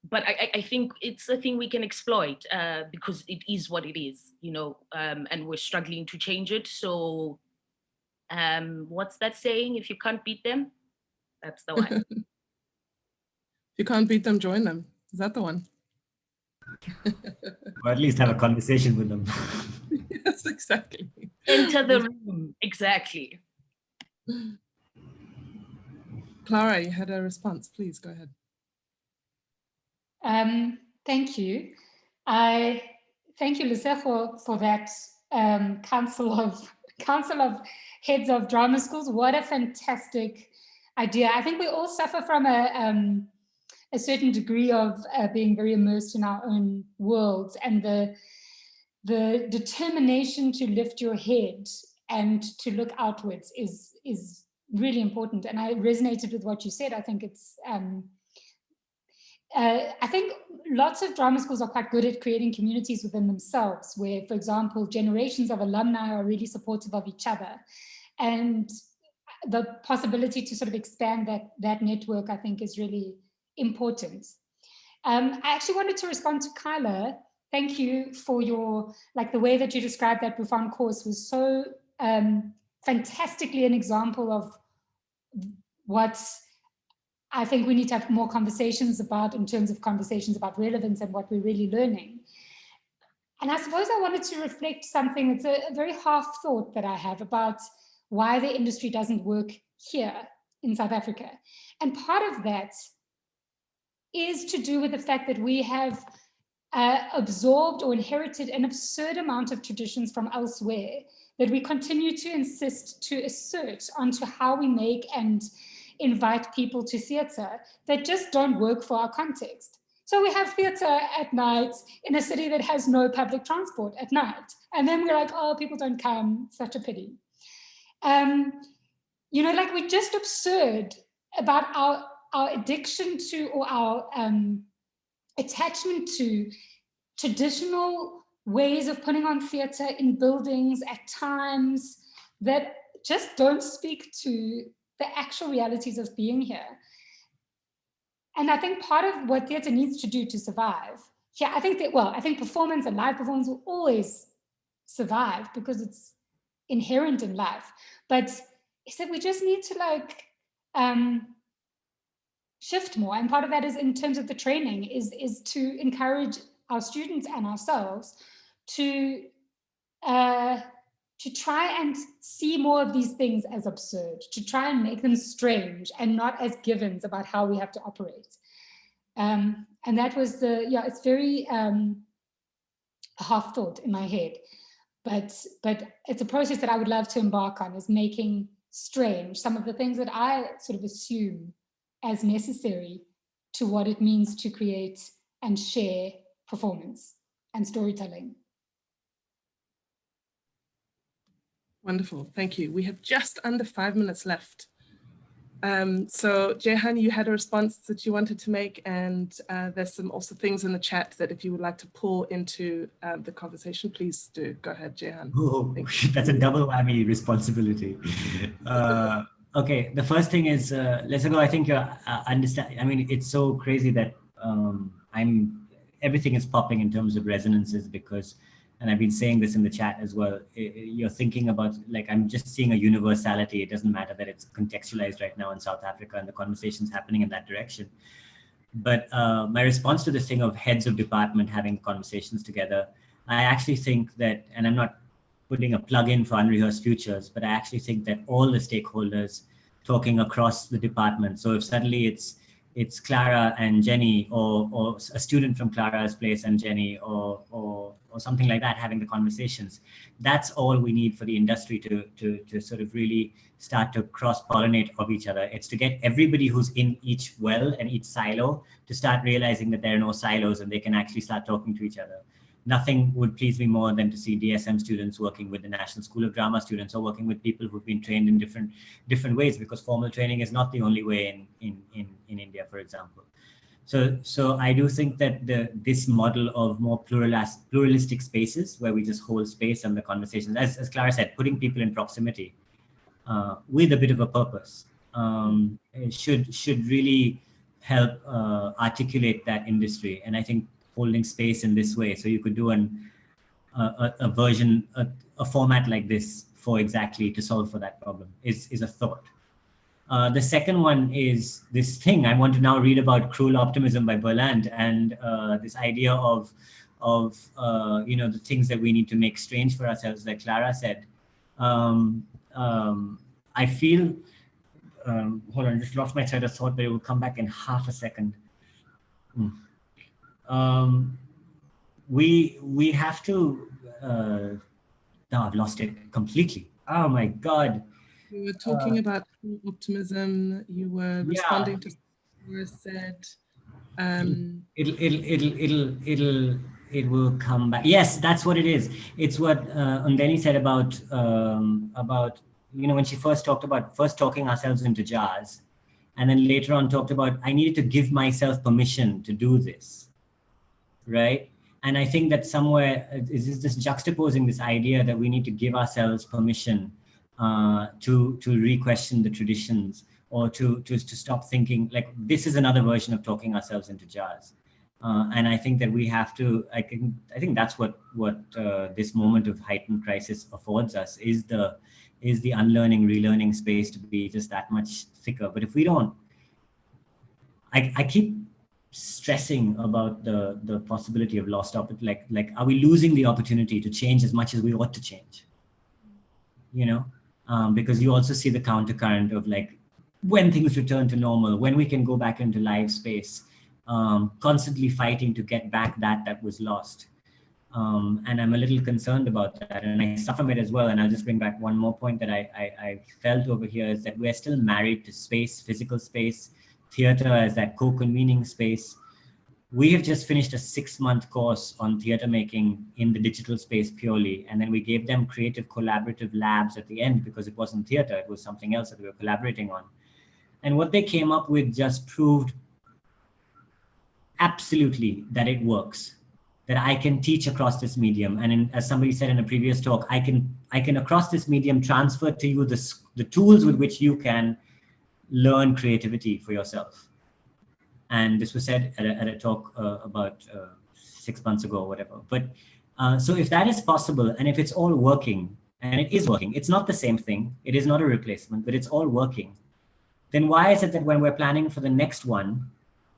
H: But I think it's a thing we can exploit because it is what it is, you know, and we're struggling to change it. So what's that saying? If you can't beat them, that's the one.
B: If you can't beat them, join them. Is that the one?
A: Or at least have a conversation with them.
B: Yes, exactly.
H: Enter the room, exactly.
B: Clara, you had a response. Please go ahead.
D: Thank you. I thank you, Lisa, for that council of heads of drama schools. What a fantastic idea. I think we all suffer from a certain degree of being very immersed in our own worlds, and the determination to lift your head and to look outwards is really important. And I resonated with what you said. I think it's I think lots of drama schools are quite good at creating communities within themselves, where, for example, generations of alumni are really supportive of each other. And the possibility to sort of expand that network, I think, is really important. I actually wanted to respond to Kyla. Thank you for your, like, the way that you described that profound course was so fantastically an example of what I think we need to have more conversations about, in terms of conversations about relevance and what we're really learning. And I suppose I wanted to reflect something, it's a very half thought that I have about why the industry doesn't work here in South Africa. And part of that is to do with the fact that we have absorbed or inherited an absurd amount of traditions from elsewhere that we continue to insist to assert onto how we make and invite people to theatre that just don't work for our context. So we have theatre at night in a city that has no public transport at night. And then we're like, oh, people don't come, such a pity. You know, like, we're just absurd about our addiction to, or our attachment to traditional ways of putting on theatre in buildings at times that just don't speak to the actual realities of being here. And I think part of what theatre needs to do to survive, yeah, I think that, well, I think performance and live performance will always survive because it's inherent in life. But is that we just need to, like, shift more. And part of that is, in terms of the training, is to encourage our students and ourselves to try and see more of these things as absurd, to try and make them strange and not as givens about how we have to operate. And that was it's very half thought in my head, but it's a process that I would love to embark on, is making strange some of the things that I sort of assume as necessary to what it means to create and share performance and storytelling.
B: Wonderful, thank you. We have just under 5 minutes left. So Jehan, you had a response that you wanted to make, and there's some also things in the chat that if you would like to pull into the conversation, please do. Go ahead, Jehan.
A: Oh, that's a double whammy responsibility. Okay, the first thing is, let's go. I think you understand. I mean, it's so crazy that everything is popping in terms of resonances, because and I've been saying this in the chat as well, you're thinking about, like, I'm just seeing a universality. It doesn't matter that it's contextualized right now in South Africa and the conversation's happening in that direction. But my response to this thing of heads of department having conversations together, I actually think that, and I'm not putting a plug in for Unrehearsed Futures, but I actually think that all the stakeholders talking across the department. So if suddenly it's Clara and Jenny, or a student from Clara's place and Jenny, or something like that having the conversations, that's all we need for the industry to sort of really start to cross-pollinate of each other. It's to get everybody who's in each well and each silo to start realizing that there are no silos and they can actually start talking to each other. Nothing would please me more than to see DSM students working with the National School of Drama students, or working with people who've been trained in different ways, because formal training is not the only way in India, for example. So I do think that this model of more pluralistic spaces where we just hold space and the conversations, as Clara said, putting people in proximity with a bit of a purpose, should really help articulate that industry. And I think holding space in this way, so you could do a version, a format like this for exactly to solve for that problem is a thought. The second one is this thing I want to now read about, Cruel Optimism by Berland, and this idea of the things that we need to make strange for ourselves, like Clara said. I feel, hold on, just lost my train of thought, but it will come back in half a second. We have to, no, I've lost it completely. Oh my God.
B: You were talking about optimism. You were responding to what you said.
A: It will come back. Yes, that's what it is. It's what Undeni said about when she first talked about talking ourselves into jars, and then later on talked about, I needed to give myself permission to do this, right? And I think that somewhere is just juxtaposing this idea that we need to give ourselves permission to re-question the traditions, or to stop thinking, like, this is another version of talking ourselves into jars. And I think that we have to, I think that's what this moment of heightened crisis affords us, is the unlearning, relearning space to be just that much thicker. But if we don't, I keep stressing about the possibility of lost opportunity, like are we losing the opportunity to change as much as we ought to change? Because you also see the countercurrent of, like, when things return to normal, when we can go back into live space, constantly fighting to get back that was lost. And I'm a little concerned about that, and I suffer from it as well. And I'll just bring back one more point that I felt over here, is that we're still married to space, physical space, theater as that co-convening space. We have just finished a 6-month course on theater making in the digital space purely. And then we gave them creative collaborative labs at the end, because it wasn't theater, it was something else that we were collaborating on. And what they came up with just proved absolutely that it works, that I can teach across this medium. And as somebody said in a previous talk, I can across this medium transfer to you the tools with which you can learn creativity for yourself. And this was said at a talk about 6 months ago or whatever. But so if that is possible, and if it's all working, and it is working, it's not the same thing, it is not a replacement, but it's all working, then why is it that when we're planning for the next one,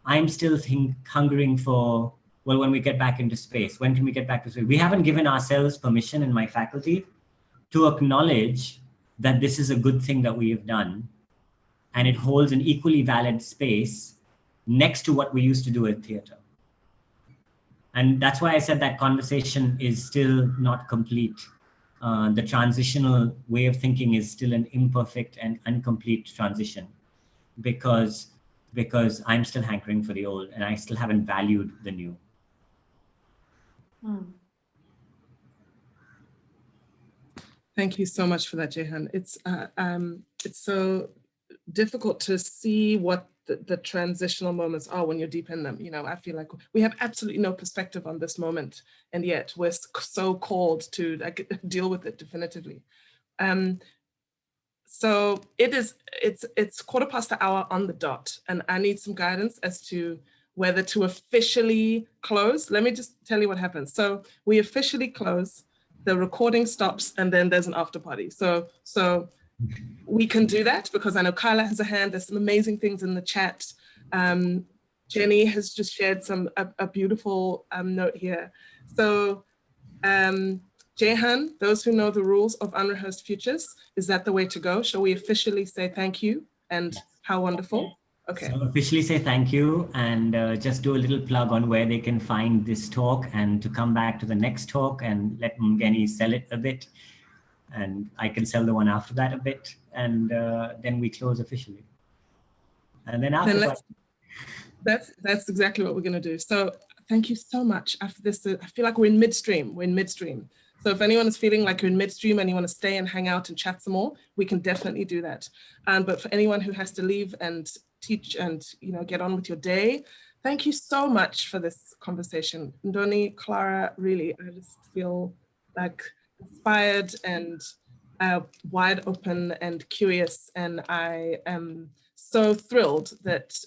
A: I'm still hungering for, well, when we get back into space, when can we get back to space? We haven't given ourselves permission in my faculty to acknowledge that this is a good thing that we have done, and it holds an equally valid space next to what we used to do at theater. And that's why I said that conversation is still not complete. The transitional way of thinking is still an imperfect and incomplete transition, because I'm still hankering for the old, and I still haven't valued the new.
B: Thank you so much for that, Jehan. It's so difficult to see what the transitional moments are when you're deep in them. I feel like we have absolutely no perspective on this moment, and yet we're so called to deal with it definitively. So it's 1:15 on the dot, and I need some guidance as to whether to officially close. Let me just tell you what happens. So we officially close, the recording stops, and then there's an after party. So we can do that because I know Kyla has a hand. There's some amazing things in the chat. Jenny has just shared a beautiful note here. So Jehan, those who know the rules of Unrehearsed Futures, is that the way to go? Shall we officially say thank you and how wonderful? Okay.
A: So officially say thank you and just do a little plug on where they can find this talk and to come back to the next talk and let Mngeni sell it a bit. And I can sell the one after that a bit. And then we close officially. And then after
B: that's exactly what we're going to do. So thank you so much. After this, I feel like we're in midstream. So if anyone is feeling like you're in midstream and you want to stay and hang out and chat some more, we can definitely do that. But for anyone who has to leave and teach and get on with your day, thank you so much for this conversation. Ndoni, Clara, really, I just feel like inspired and wide open and curious, and I am so thrilled that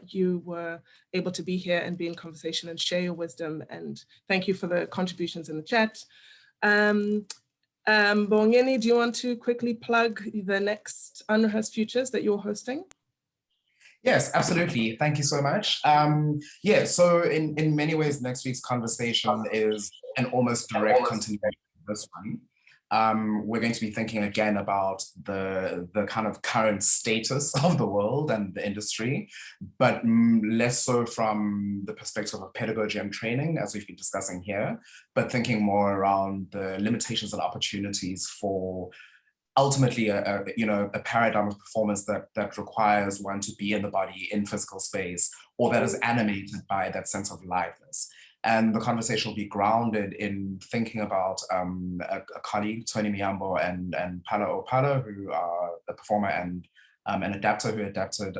B: you were able to be here and be in conversation and share your wisdom, and thank you for the contributions in the chat. Bongeni, do you want to quickly plug the next Unrehearsed Futures that you're hosting?
E: Yes, absolutely. Thank you so much. Yeah, so in many ways, next week's conversation is an almost direct continuation of this one. We're going to be thinking again about the kind of current status of the world and the industry, but less so from the perspective of pedagogy and training, as we've been discussing here, but thinking more around the limitations and opportunities for ultimately a paradigm of performance that requires one to be in the body in physical space, or that is animated by that sense of liveness. And the conversation will be grounded in thinking about a colleague, Tony Miyambo and Palo Opalo, who are a performer and an adapter who adapted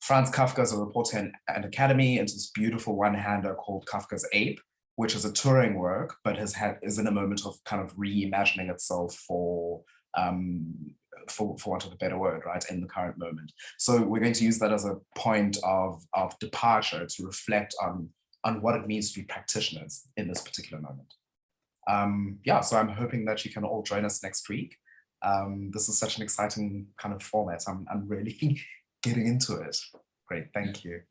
E: Franz Kafka's A Reporter and Academy into this beautiful one-hander called Kafka's Ape, which is a touring work, but is in a moment of kind of reimagining itself for want of a better word, right, in the current moment. So we're going to use that as a point of departure to reflect on what it means to be practitioners in this particular moment. Yeah, so I'm hoping that you can all join us next week. This is such an exciting kind of format. I'm really getting into it. Great, thank you.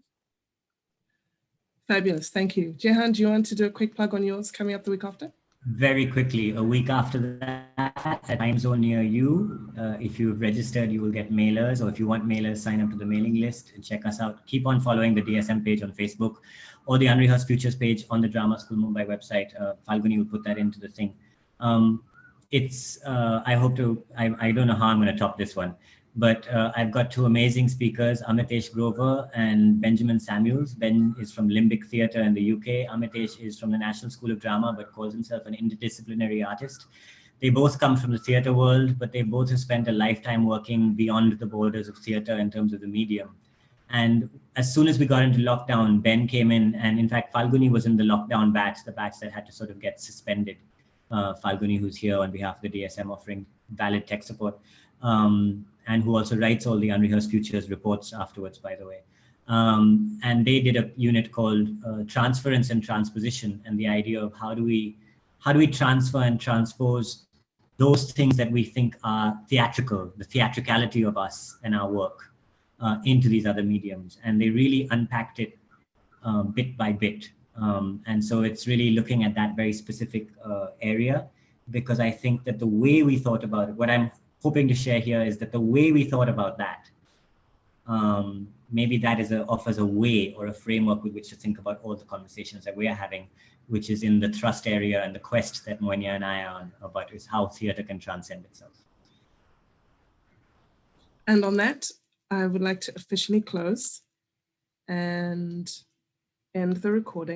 B: Fabulous, thank you. Jehan, do you want to do a quick plug on yours coming up the week after?
A: Very quickly, a week after that, a time zone near you. If you've registered, you will get mailers, or if you want mailers, sign up to the mailing list and check us out. Keep on following the DSM page on Facebook or the Unrehearsed Futures page on the Drama School Mumbai website. Falguni will put that into the thing. I don't know how I'm going to top this one, but I've got two amazing speakers, Amitesh Grover and Benjamin Samuels. Ben is from Limbic Theatre in the UK. Amitesh is from the National School of Drama, but calls himself an interdisciplinary artist. They both come from the theatre world, but they both have spent a lifetime working beyond the borders of theatre in terms of the medium. And as soon as we got into lockdown, Ben came in, and in fact, Falguni was in the lockdown batch, the batch that had to sort of get suspended. Falguni, who's here on behalf of the DSM offering valid tech support. And who also writes all the Unrehearsed Futures reports afterwards, by the way. And they did a unit called Transference and Transposition, and the idea of how do we transfer and transpose those things that we think are theatrical, the theatricality of us and our work into these other mediums. And they really unpacked it bit by bit. And so it's really looking at that very specific area, because I think that the way we thought about it, what I'm hoping to share here is that the way we thought about that, maybe that offers a way or a framework with which to think about all the conversations that we are having, which is in the thrust area and the quest that Mwenya and I are on about is how theatre can transcend itself.
B: And on that, I would like to officially close and end the recording.